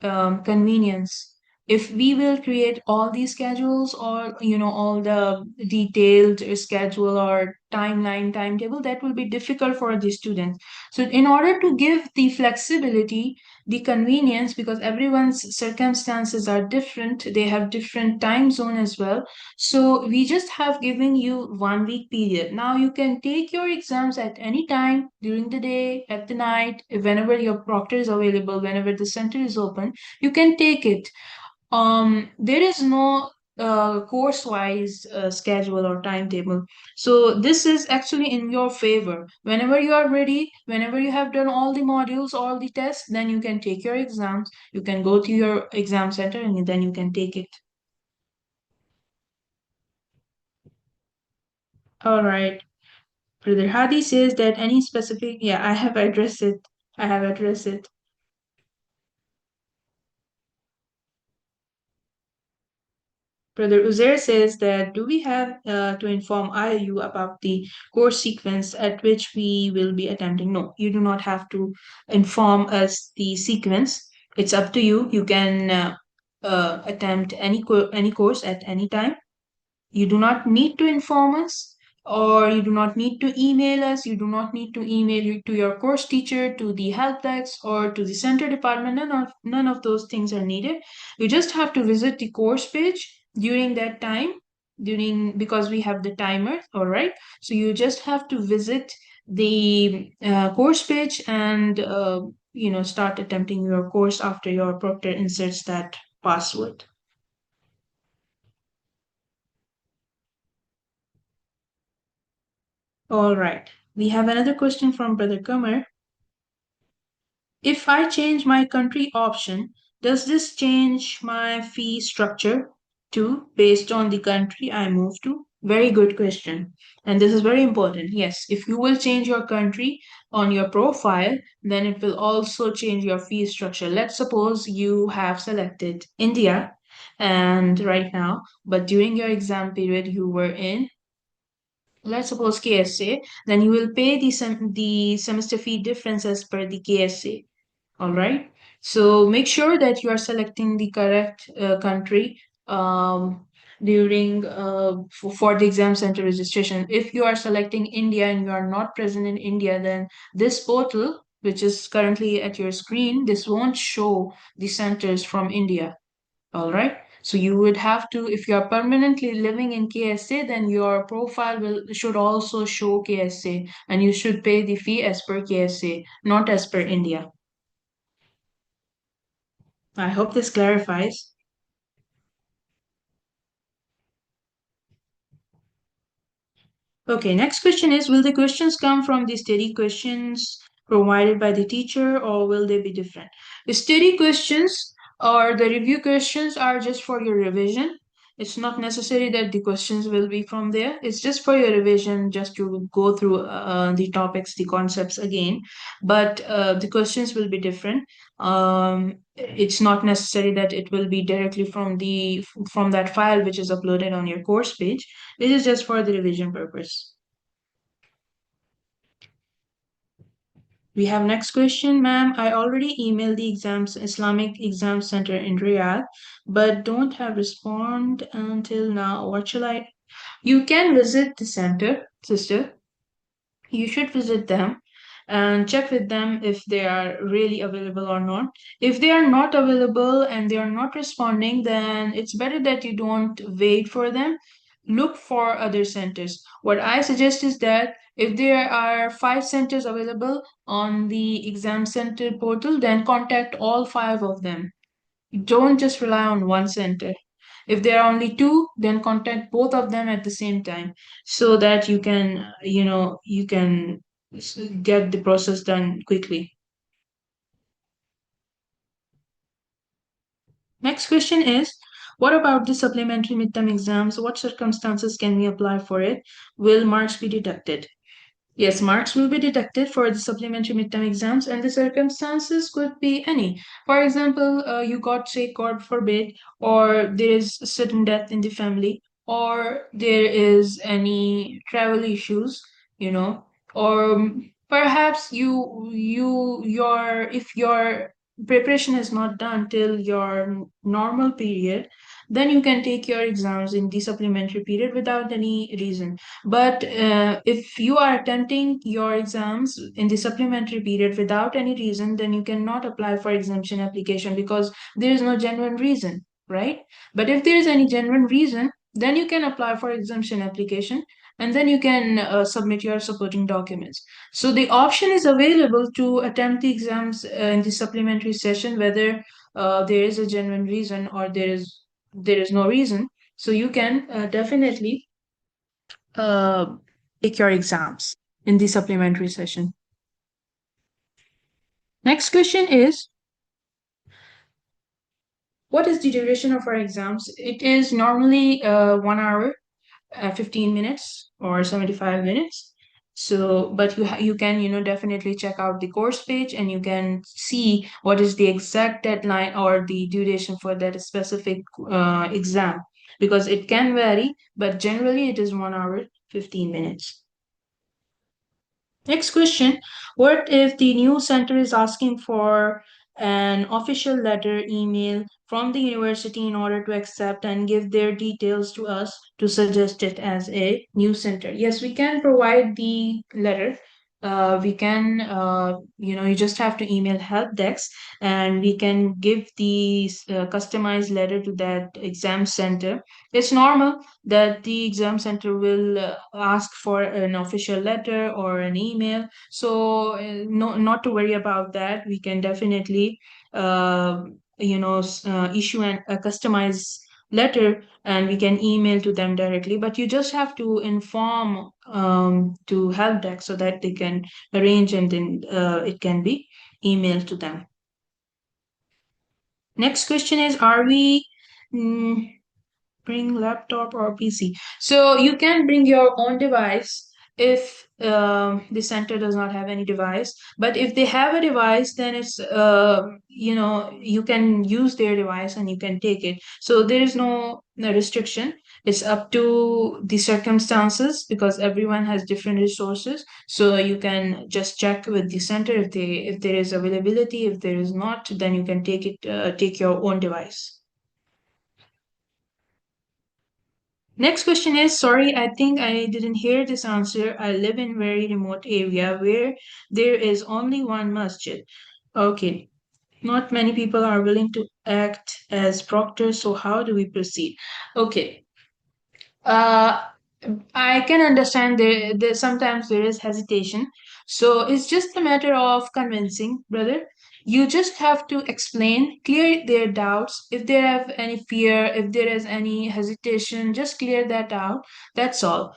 convenience. If we will create all these schedules, or all the detailed schedule or timetable, that will be difficult for the students. So in order to give the flexibility, the convenience, because everyone's circumstances are different, they have different time zone as well. So we just have given you 1 week period. Now you can take your exams at any time during the day, at the night, whenever your proctor is available, whenever the center is open, you can take it. There is no course wise schedule or timetable. So this is actually in your favor. Whenever you are ready, whenever you have done all the modules, all the tests, then you can take your exams. You can go to your exam center and then you can take it. All right. Brother Hadi says that any specific, yeah, I have addressed it. I have addressed it. Brother Uzair says that, do we have to inform IU about the course sequence at which we will be attempting? No, you do not have to inform us the sequence. It's up to you. You can attempt any course at any time. You do not need to inform us, or you do not need to email us. You do not need to email you to your course teacher, to the help desk, or to the center department. None of those things are needed. You just have to visit the course page during that time, during because we have the timer. All right. So you just have to visit the course page and start attempting your course after your proctor inserts that password. All right. We have another question from Brother Kamer. If I change my country option, does this change my fee structure too, based on the country I move to? Very good question. And this is very important. Yes, if you will change your country on your profile, then it will also change your fee structure. Let's suppose you have selected India and right now, but during your exam period, you were in let's suppose KSA, then you will pay the semester fee difference as per the KSA. All right. So make sure that you are selecting the correct country um, during for the exam center registration. If you are selecting India and you are not present in India, then this portal, which is currently at your screen, this won't show the centers from India. All right. So you would have to, if you are permanently living in KSA, then your profile will should also show KSA, and you should pay the fee as per KSA, not as per India. I hope this clarifies. Okay, next question is, will the questions come from the study questions provided by the teacher, or will they be different? The study questions or the review questions are just for your revision. It's not necessary that the questions will be from there. It's just for your revision, just to go through the topics, the concepts again. But the questions will be different. It's not necessary that it will be directly from that file which is uploaded on your course page. It is just for the revision purpose. We have next question, ma'am. I already emailed the exams Islamic Exam Center in Riyadh, but don't have respond until now. What shall I? You can visit the center, sister. You should visit them and check with them if they are really available or not. If they are not available and they are not responding, then it's better that you don't wait for them. Look for other centers. What I suggest is that if there are 5 centers available on the exam center portal, then contact all 5 of them. Don't just rely on one center. If there are only 2, then contact both of them at the same time so that you can, you can get the process done quickly. Next question is, what about the supplementary midterm exams? What circumstances can we apply for it? Will marks be deducted? Yes, marks will be deducted for the supplementary midterm exams, and the circumstances could be any. For example, you got sick, God forbid, or there is a sudden death in the family, or there is any travel issues, or perhaps your if your preparation is not done till your normal period, then you can take your exams in the supplementary period without any reason. But if you are attempting your exams in the supplementary period without any reason, then you cannot apply for exemption application because there is no genuine reason, right? But if there is any genuine reason, then you can apply for exemption application, and then you can submit your supporting documents. So the option is available to attempt the exams in the supplementary session, whether there is a genuine reason or there is no reason. So you can definitely uh, take your exams in the supplementary session. Next question is, what is the duration of our exams? It is normally 1 hour, 15 minutes or 75 minutes. So, but you can, definitely check out the course page and you can see what is the exact deadline or the duration for that specific exam, because it can vary, but generally it is 1 hour, 15 minutes. Next question. What if the new center is asking for an official letter, email from the university in order to accept and give their details to us to suggest it as a new center? Yes, we can provide the letter. We can, you just have to email help desk and we can give the customized letter to that exam center. It's normal that the exam center will ask for an official letter or an email. So, no, not to worry about that. We can definitely, issue a customized letter and we can email to them directly. But you just have to inform to help desk so that they can arrange and then it can be emailed to them. Next question is, are we mm, bring laptop or PC? So you can bring your own device if the center does not have any device. But if they have a device, then it's you can use their device and you can take it. So there is no restriction. It's up to the circumstances because everyone has different resources. So you can just check with the center if there is availability. If there is not, then you can take your own device. Next question is, sorry, I think I didn't hear this answer. I live in very remote area where there is only one masjid. Okay. Not many people are willing to act as proctors, so how do we proceed? Okay. Uh, I can understand there sometimes there is hesitation. So it's just a matter of convincing, brother. You just have to explain, clear their doubts. If they have any fear, if there is any hesitation, just clear that out. That's all.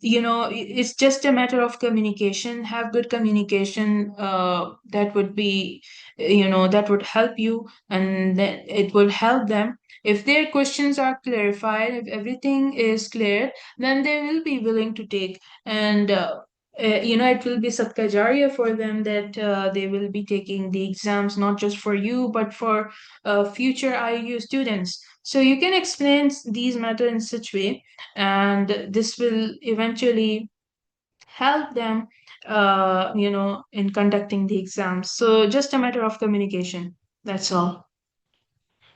It's just a matter of communication. Have good communication. That would be, that would help you, and then it will help them if their questions are clarified, if everything is clear, then they will be willing to take. And it will be sadka jariya for them that they will be taking the exams not just for you but for future IU students. So you can explain these matters in such way, and this will eventually help them, in conducting the exams. So just a matter of communication. That's all.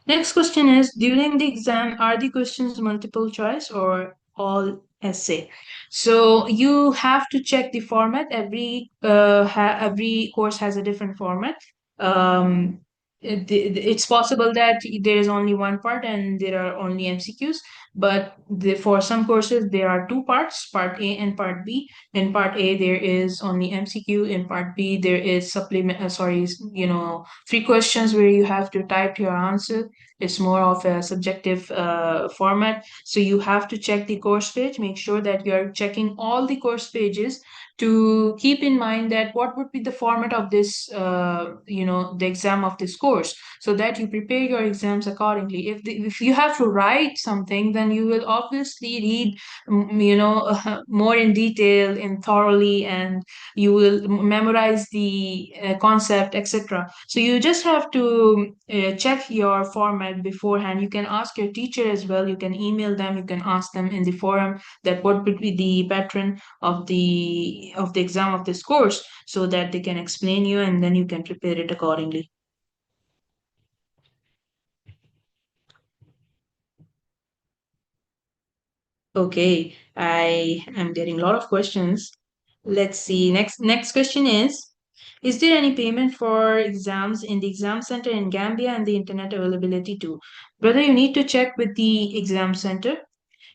Next question is, during the exam, are the questions multiple choice or all essay? So you have to check the format. Every course has a different format. Um, it's possible that there is only one part and there are only MCQs, but for some courses there are two parts, part A and part B. In part A there is only MCQ. In part B there is three questions where you have to type your answer. It's more of a subjective format. So you have to check the course page, make sure that you're checking all the course pages to keep in mind that what would be the format of this, the exam of this course, so that you prepare your exams accordingly. If you have to write something, then you will obviously read, more in detail and thoroughly, and you will memorize the concept, etc. So you just have to check your format beforehand. You can ask your teacher as well. You can email them. You can ask them in the forum that what would be the pattern of the exam of this course, so that they can explain you, and then you can prepare it accordingly. Okay, I am getting a lot of questions. Let's see. Next question is there any payment for exams in the exam center in Gambia and the internet availability too? Brother, you need to check with the exam center.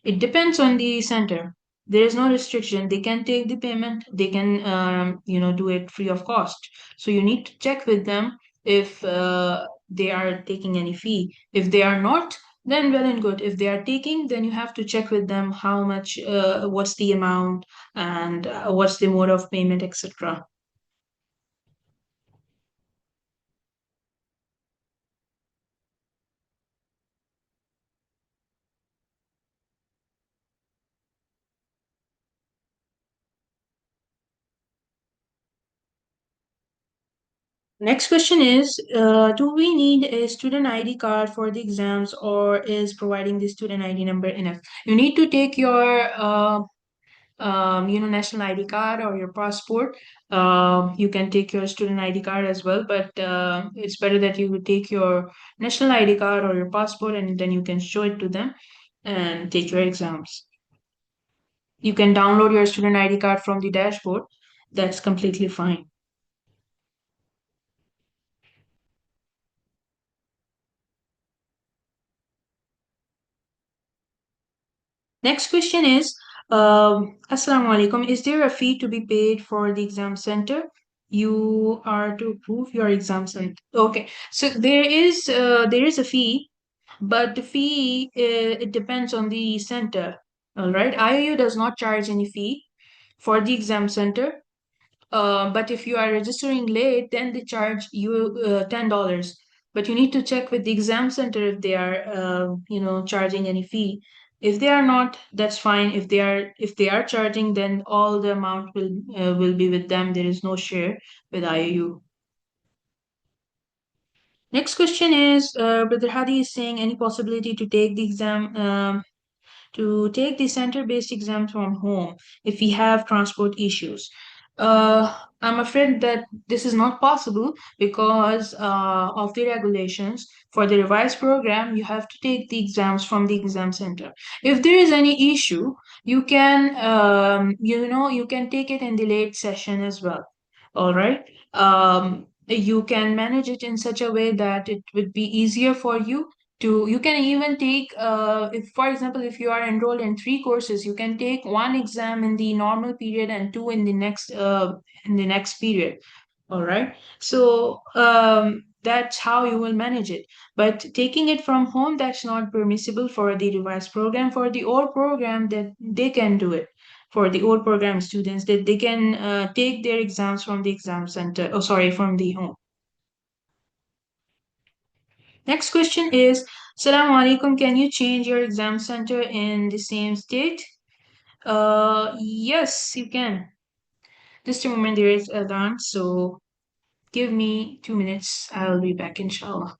It depends on the center. There is no restriction. They can take the payment. They can, do it free of cost. So you need to check with them if they are taking any fee. If they are not, then well and good. If they are taking, then you have to check with them how much, what's the amount, and what's the mode of payment, etc. Next question is, do we need a student ID card for the exams, or is providing the student ID number enough? You need to take your national ID card or your passport. You can take your student ID card as well, but it's better that you would take your national ID card or your passport, and then you can show it to them and take your exams. You can download your student ID card from the dashboard. That's completely fine. Next question is, Assalamu alaikum. Is there a fee to be paid for the exam center? You are to prove your exam center. Okay, so there is a fee, but the fee it depends on the center. All right, IIU does not charge any fee for the exam center. But if you are registering late, then they charge you $10. But you need to check with the exam center if they are, charging any fee. If they are not, that's fine. If they are charging, then all the amount will be with them. There is no share with IAU. Next question is, Brother Hadi is saying any possibility to take the exam. to take the center-based exams from home if we have transport issues. I'm afraid that this is not possible because of the regulations. For the revised program, you have to take the exams from the exam center. If there is any issue, you can, you can take it in the late session as well. All right. You can manage it in such a way that it would be easier for you to, you can even take, if for example, if you are enrolled in three courses, you can take one exam in the normal period and two in the next period. All right. So that's how you will manage it. But taking it from home, that's not permissible for the revised program. For the old program, that they can do it. For the old program students, that they can take their exams from the exam center. Oh, sorry, from the home. Next question is, Salaam alaikum, can you change your exam center in the same state? Yes, you can. Just a moment, there is Adhan, so give me 2 minutes. I'll be back, inshallah.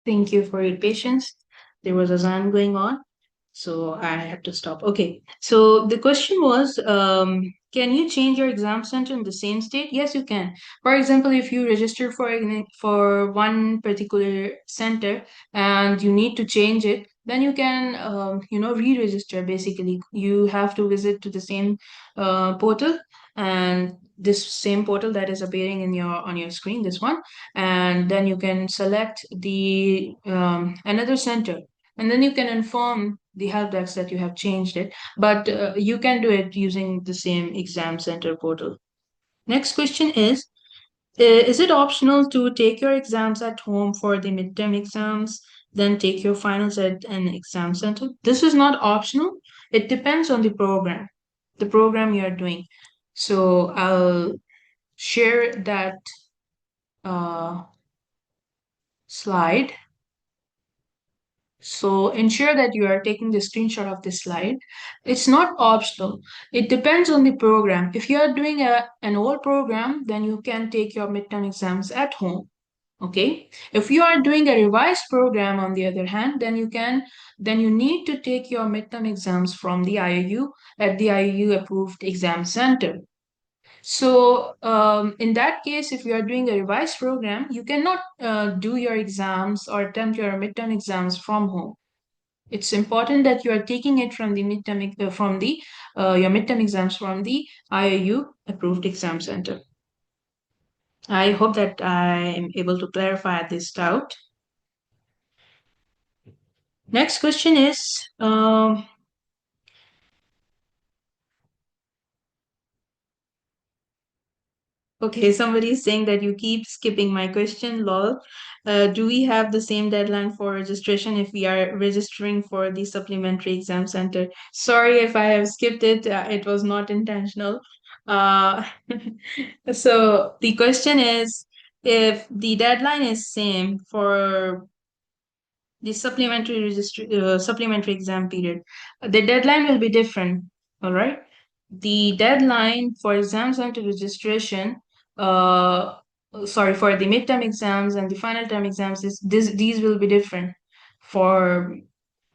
Thank you for your patience. There was a Azan going on, so I had to stop. Okay, so the question was, can you change your exam center in the same state? Yes, you can. For example, if you register for one particular center and you need to change it, then you can, re-register. Basically, you have to visit to the same portal, and this same portal that is appearing in your on your screen, this one, and then you can select the another center, and then you can inform the help desk that you have changed it, but you can do it using the same exam center portal. Next question is it optional to take your exams at home for the midterm exams, then take your finals at an exam center? This is not optional. It depends on the program you are doing. So I'll share that uh, slide. So ensure that you are taking the screenshot of this slide. It's not optional. It depends on the program. If you are doing an old program, then you can take your midterm exams at home. Okay. If you are doing a revised program, on the other hand, then you need to take your midterm exams from the IIU at the IIU approved exam center. So, in that case, if you are doing a revised program, you cannot do your exams or attempt your midterm exams from home. It's important that you are taking it from the from the your midterm exams from the IIU approved exam center. I hope that I am able to clarify this doubt. Next question is, okay, somebody is saying that you keep skipping my question, lol. Do we have the same deadline for registration if we are registering for the supplementary exam center? Sorry if I have skipped it. It was not intentional. Uh, so the question is, if the deadline is same for the supplementary exam period, the deadline will be different. All right. The deadline for exam center registration, uh, for the midterm exams and the final term exams, these will be different for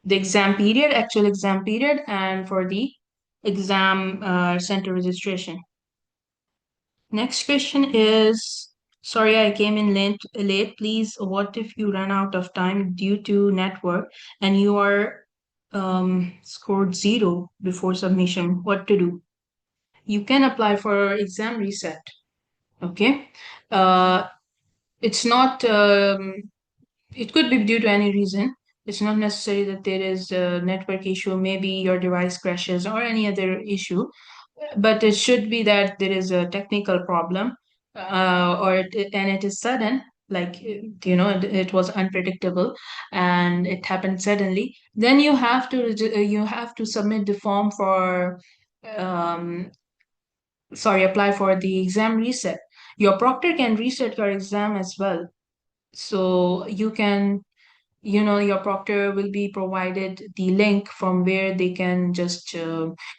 the exam period, actual exam period, and for the exam center registration. Next question is, sorry, I came in late. Please, what if you run out of time due to network and you are scored zero before submission? What to do? You can apply for exam reset. Okay. Uh, it's not, it could be due to any reason. It's not necessary that there is a network issue, maybe your device crashes or any other issue, but it should be that there is a technical problem, and it is sudden, like it was unpredictable and it happened suddenly. Then you have to submit the form for um, sorry, apply for the exam reset. Your proctor can reset your exam as well, so you can, your proctor will be provided the link from where they can just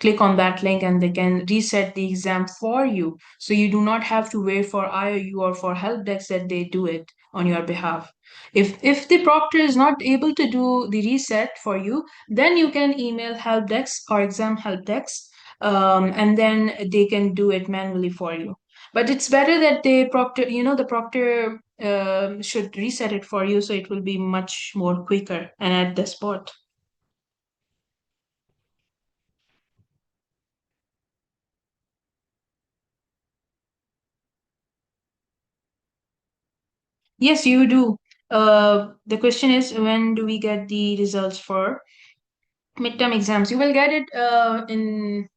click on that link and they can reset the exam for you, so you do not have to wait for IOU or for help desk that they do it on your behalf. If the proctor is not able to do the reset for you, then you can email help desk or exam help desk, and then they can do it manually for you. But it's better that the proctor should reset it for you, so it will be much more quicker and at the spot. Yes, you do. The question is, when do we get the results for midterm exams? You will get it in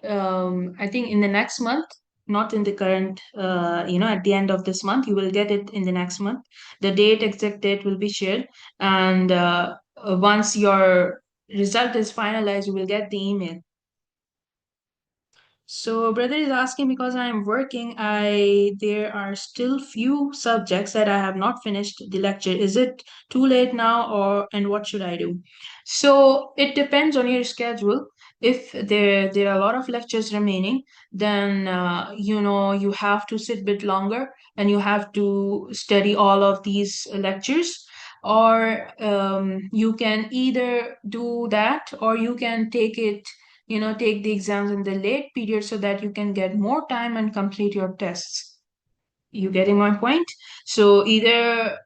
I think in the next month, not in the current, at the end of this month. You will get it in the next month. The exact date will be shared. And once your result is finalized, you will get the email. So brother is asking, because I am working, I there are still few subjects that I have not finished the lecture. Is it too late now, or and what should I do? So it depends on your schedule. If there are a lot of lectures remaining, then you have to sit a bit longer and you have to study all of these lectures. Or you can either do that, or you can take the exams in the late period so that you can get more time and complete your tests. You getting my point? So either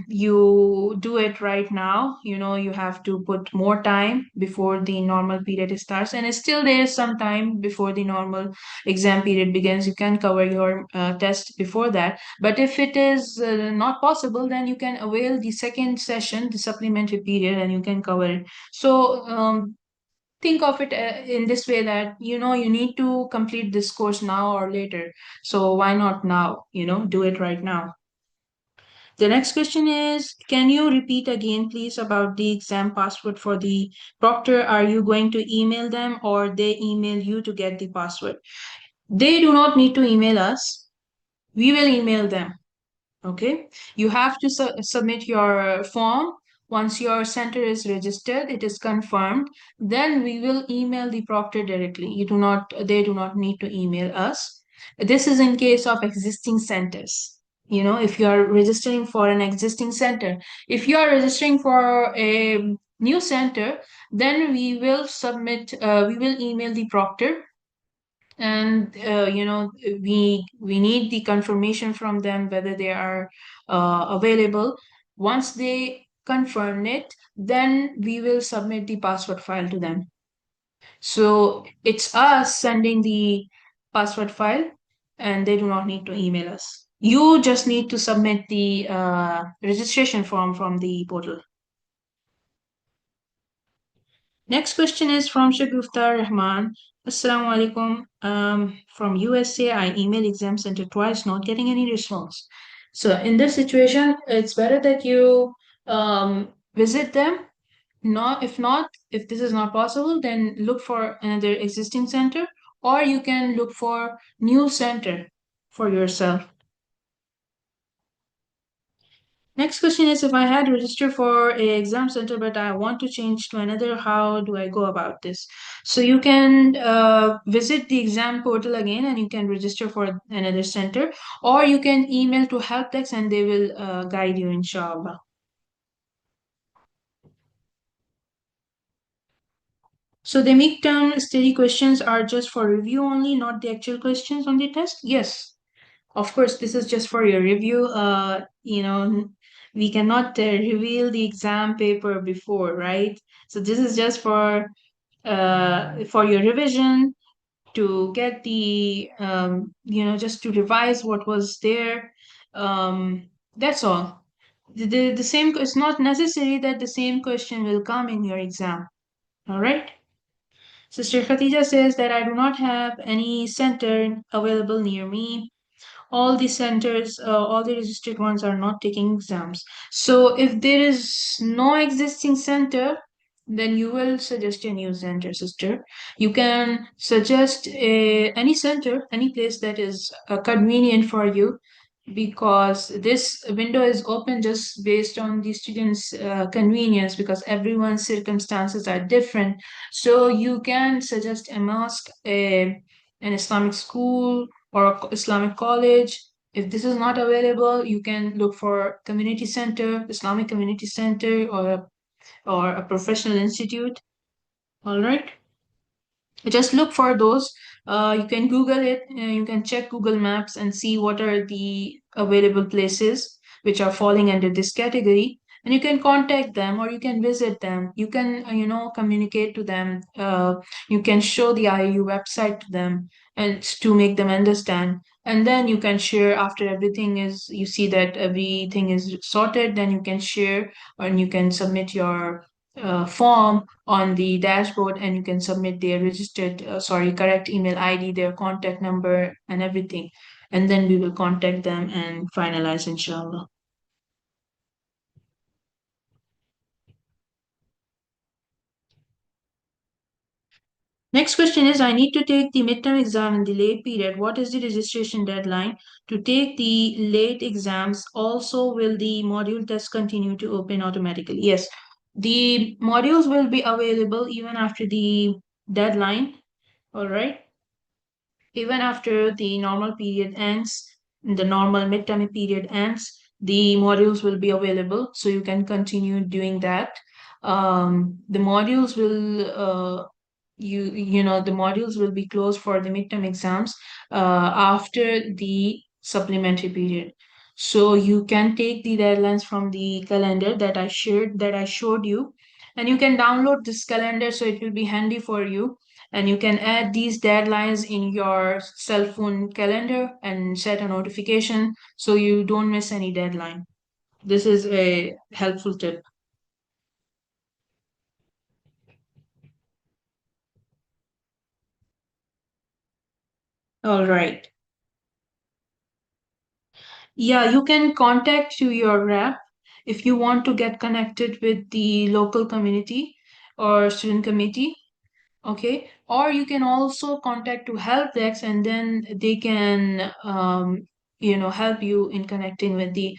you do it right now, you have to put more time before the normal period starts, and still there is some time before the normal exam period begins. You can cover your test before that. But if it is not possible, then you can avail the second session, the supplementary period, and you can cover it. So think of it in this way, that you need to complete this course now or later, so why not now, do it right now. The next question is, can you repeat again please about the exam password for the proctor? Are you going to email them, or they email you to get the password? They do not need to email us, we will email them. Okay, you have to submit your form. Once your center is registered, it is confirmed, then we will email the proctor directly. They do not need to email us. This is in case of existing centers. If you are registering for an existing center, if you are registering for a new center, then we will email the proctor, and we need the confirmation from them whether they are available. Once they confirm it, then we will submit the password file to them. So it's us sending the password file, and they do not need to email us. You just need to submit the registration form from the portal. Next question is from Shagufta Rahman. Assalamu alaikum. From USA, I email exam center twice, not getting any response. So in this situation, it's better that you visit them. If this is not possible, then look for another existing center, or you can look for new center for yourself. Next question is, if I had registered for a exam center but I want to change to another, how do I go about this? So you can visit the exam portal again and you can register for another center, or you can email to help desk and they will guide you, inshallah. So the midterm study questions are just for review only, not the actual questions on the test? Yes. Of course, this is just for your review. We cannot reveal the exam paper before, right? So this is just for your revision, to get the just to revise what was there. That's all. The same, it's not necessary that the same question will come in your exam. All right. Sister Khatija says that I do not have any center available near me. All the centers, all the registered ones are not taking exams. So if there is no existing center, then you will suggest a new center, sister. You can suggest any center, any place that is convenient for you, because this window is open just based on the students' convenience, because everyone's circumstances are different. So you can suggest a mosque, an Islamic school, or Islamic college. If this is not available, you can look for community center, Islamic community center, or a professional institute. All right. Just look for those. You can Google it. You can check Google Maps and see what are the available places which are falling under this category. And you can contact them, or you can visit them. You can, communicate to them. You can show the IAU website to them and to make them understand. And then you can share after everything is, you see that everything is sorted, then you can share, and you can submit your form on the dashboard, and you can submit their correct email ID, their contact number, and everything. And then we will contact them and finalize, inshallah. Next question is, I need to take the midterm exam in the late period. What is the registration deadline to take the late exams? Also, will the module test continue to open automatically? Yes, the modules will be available even after the deadline. All right. Even after the normal period ends, the normal midterm period ends, the modules will be available, so you can continue doing that. The modules will the modules will be closed for the midterm exams after the supplementary period. So you can take the deadlines from the calendar that I showed you, and you can download this calendar, so it will be handy for you, and you can add these deadlines in your cell phone calendar and set a notification so you don't miss any deadline. This is a helpful tip. All right. Yeah, you can contact to your rep if you want to get connected with the local community or student committee. Okay, or you can also contact to help desk, and then they can help you in connecting with the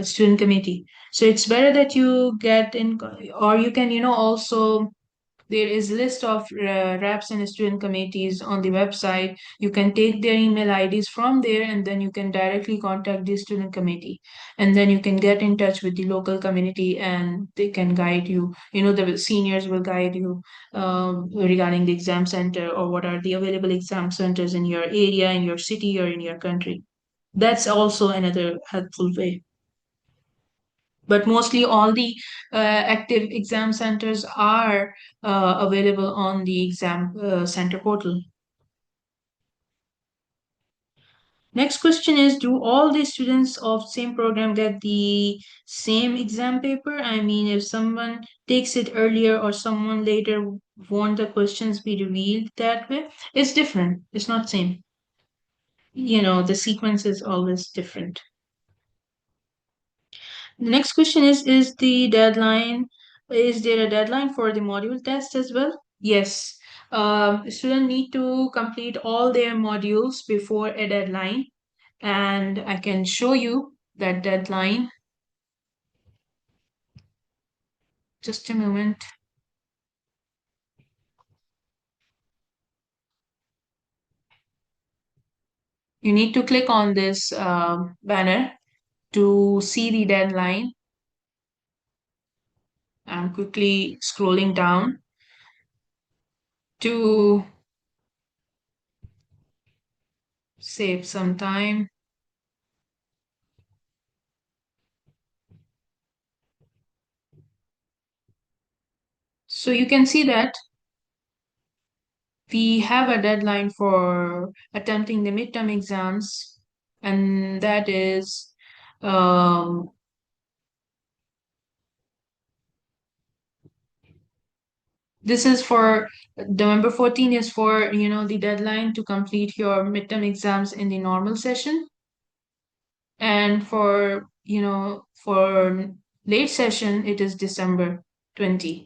student committee. So it's better that you get in, or you can also, there is list of reps and student committees on the website. You can take their email IDs from there, and then you can directly contact the student committee. And then you can get in touch with the local community, and they can guide you. The seniors will guide you regarding the exam center, or what are the available exam centers in your area, in your city, or in your country. That's also another helpful way. But mostly all the active exam centers are available on the exam center portal. Next question is, do all the students of same program get the same exam paper? I mean, if someone takes it earlier or someone later, won't the questions be revealed that way? It's different. It's not same. The sequence is always different. The next question is is there a deadline for the module test as well? Yes. Students need to complete all their modules before a deadline, and I can show you that deadline. Just a moment. You need to click on this banner to see the deadline. I'm quickly scrolling down. to save some time. So you can see that we have a deadline for attempting the midterm exams, and that is um, this is for November 14 is for the deadline to complete your midterm exams in the normal session, and for late session it is December 20.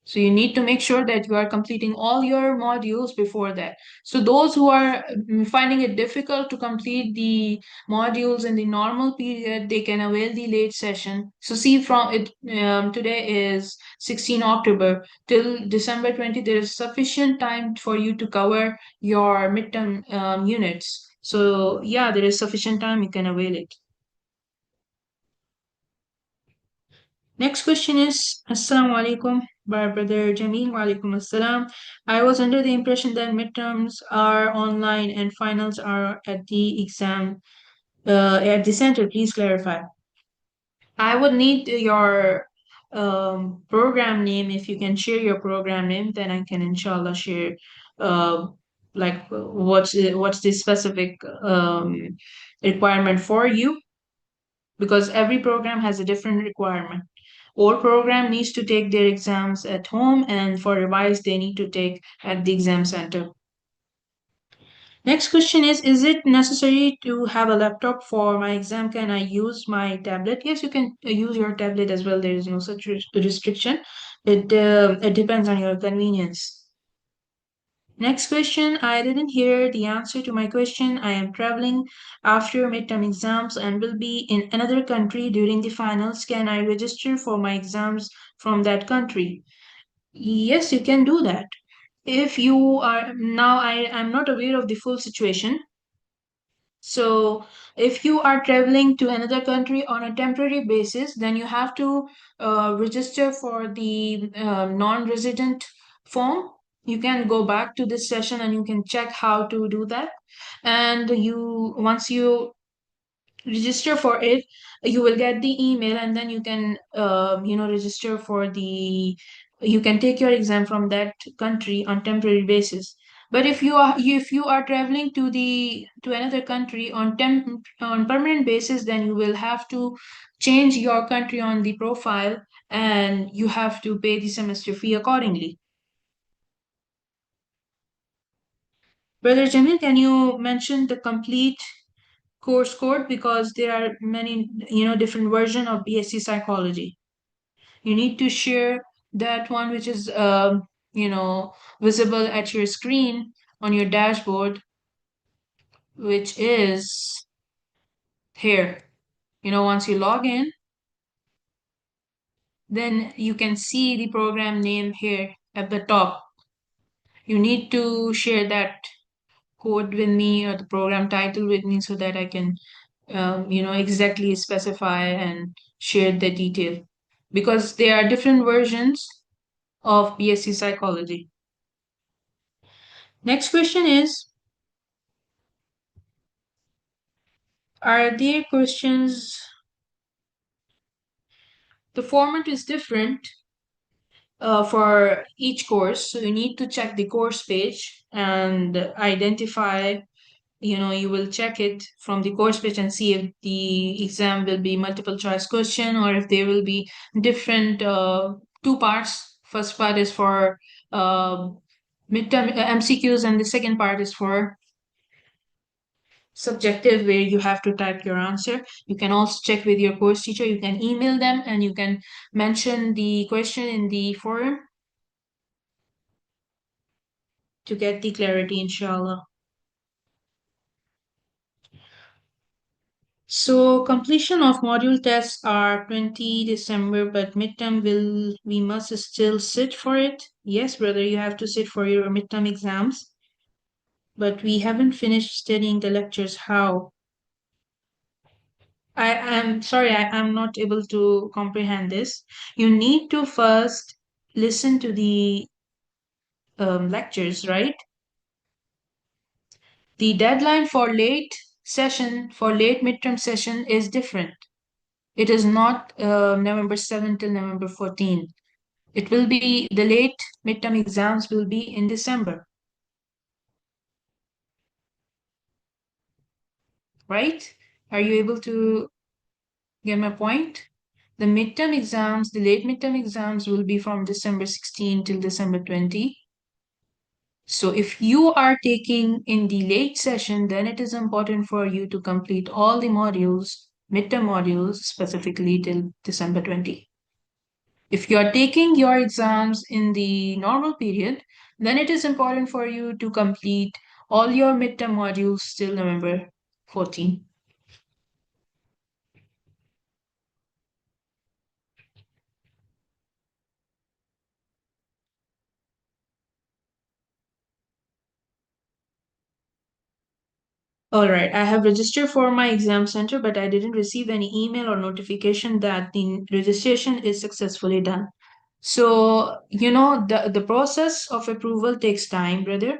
So you need to make sure that you are completing all your modules before that. So those who are finding it difficult to complete the modules in the normal period, they can avail the late session. So see, from it today is 16 October till December 20. There is sufficient time for you to cover your midterm units. So yeah, there is sufficient time. You can avail it. Next question is Assalamu alaikum, by Brother Jameel. Wa alaikum assalam. I was under the impression that midterms are online and finals are at the exam at the center. Please clarify. I would need your program name. If you can share your program name, then I can inshallah share uh, like what's the specific requirement for you, because every program has a different requirement. All program needs to take their exams at home, and for revise they need to take at the exam center. Next question is it necessary to have a laptop for my exam? Can I use my tablet? Yes, you can use your tablet as well. There is no such restriction. It depends on your convenience. Next question. I didn't hear the answer to my question. I am traveling after midterm exams and will be in another country during the finals. Can I register for my exams from that country? Yes, you can do that. If you are now, I'm not aware of the full situation. So, if you are traveling to another country on a temporary basis, then you have to register for the non-resident form. You can go back to this session and you can check how to do that. And once you register for it, you will get the email, and then you can register for the you can take your exam from that country on temporary basis. But if you are traveling to another country on permanent basis, then you will have to change your country on the profile, and you have to pay the semester fee accordingly. Brother Jamil, can you mention the complete course code, because there are many different version of BSc psychology. You need to share that one which is you know visible at your screen on your dashboard, which is here. Once you log in, then you can see the program name here at the top. You need to share that code with me, or the program title with me, so that I can exactly specify and share the detail, because there are different versions of BSc psychology. Next question is, are there questions? The format is different for each course. So you need to check the course page and identify, you will check it from the course page and see if the exam will be multiple choice question, or if there will be different two parts. First part is for uh, midterm MCQs, and the second part is for subjective, where you have to type your answer. You can also check with your course teacher. You can email them, and you can mention the question in the forum to get the clarity, inshallah. So completion of module tests are 20 December, but midterm will we must still sit for it. Yes, brother, you have to sit for your midterm exams, but we haven't finished studying the lectures. How? I'm sorry, I'm not able to comprehend this. You need to first listen to the lectures, right? The deadline for late midterm session is different. It is not November 7th till November 14th. It will be the late midterm exams will be in December, right? Are you able to get my point? The late midterm exams will be from December 16 till December 20. So if you are taking in the late session, then it is important for you to complete all the modules, midterm modules specifically till December 20. If you are taking your exams in the normal period, then it is important for you to complete all your midterm modules till November 14. All right, I have registered for my exam center, but I didn't receive any email or notification that the registration is successfully done. So, the process of approval takes time, brother.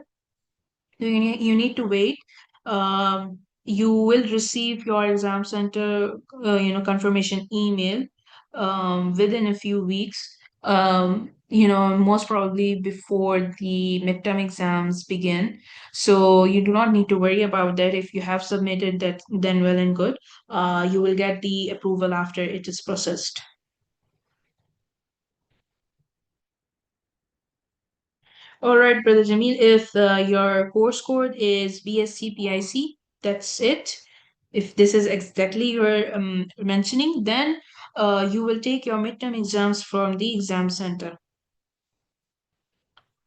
You need to wait. You will receive your exam center, confirmation email within a few weeks. Most probably before the midterm exams begin. So you do not need to worry about that. If you have submitted that, then well and good. You will get the approval after it is processed. All right, Brother Jamil, if your course code is BSc PIC, that's it. If this is exactly your mentioning, then you will take your midterm exams from the exam center.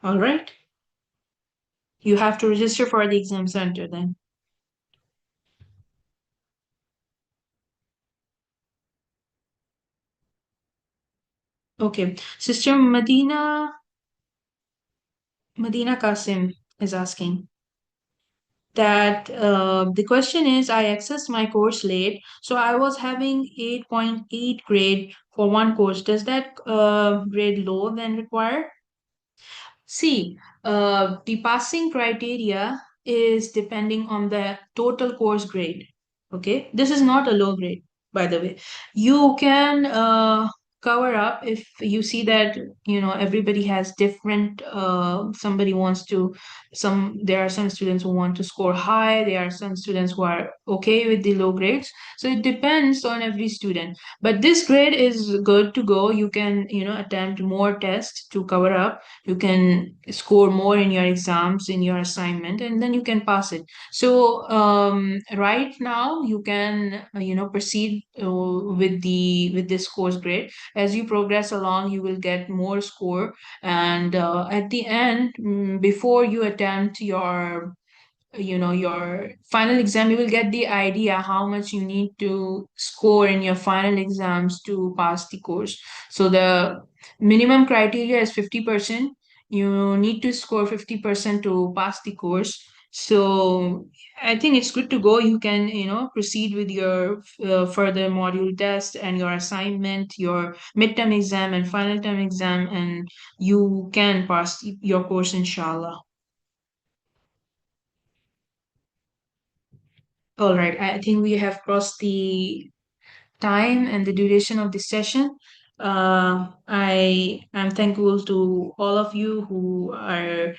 All right. You have to register for the exam center then. Okay. Sister Medina Kasim is asking that the question is I accessed my course late, so I was having 8.8 grade for one course. Does that grade low then require? See, the passing criteria is depending on the total course grade. Okay, this is not a low grade, by the way. You can cover up if you see that everybody has different. Somebody wants to there are some students who want to score high. There are some students who are okay with the low grades. So it depends on every student. But this grade is good to go. You can attempt more tests to cover up. You can score more in your exams, in your assignment, and then you can pass it. So right now you can proceed with this course grade. As you progress along, you will get more score, and at the end, before you attempt your final exam, you will get the idea how much you need to score in your final exams to pass the course. So the minimum criteria is 50%. You need to score 50% to pass the course. So I think it's good to go. You can proceed with your further module test and your assignment, your midterm exam and final term exam, and you can pass your course, inshallah. All right, I think we have crossed the time and the duration of this session. I am thankful to all of you who are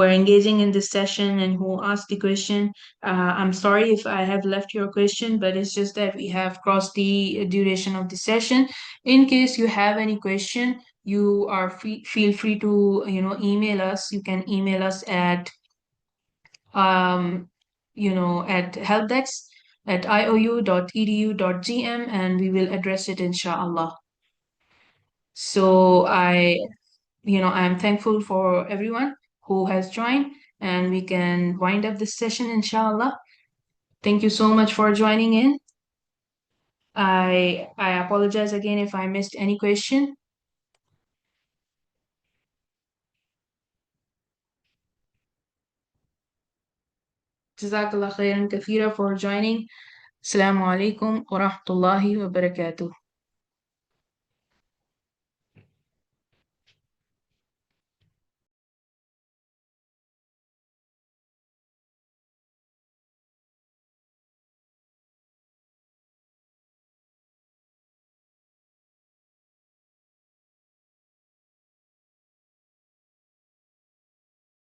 engaging in this session and who asked the question. I'm sorry if I have left your question, but it's just that we have crossed the duration of the session. In case you have any question, you are feel free to email us. You can email us um, at helpdesk at iou.edu.gm, and we will address it inshallah. So I'm thankful for everyone who has joined, and we can wind up this session inshallah. Thank you so much for joining in. I apologize again if I missed any question. Jazakallah khairan kathira for joining. Assalamu alaikum wa rahmatullahi wa barakatuh.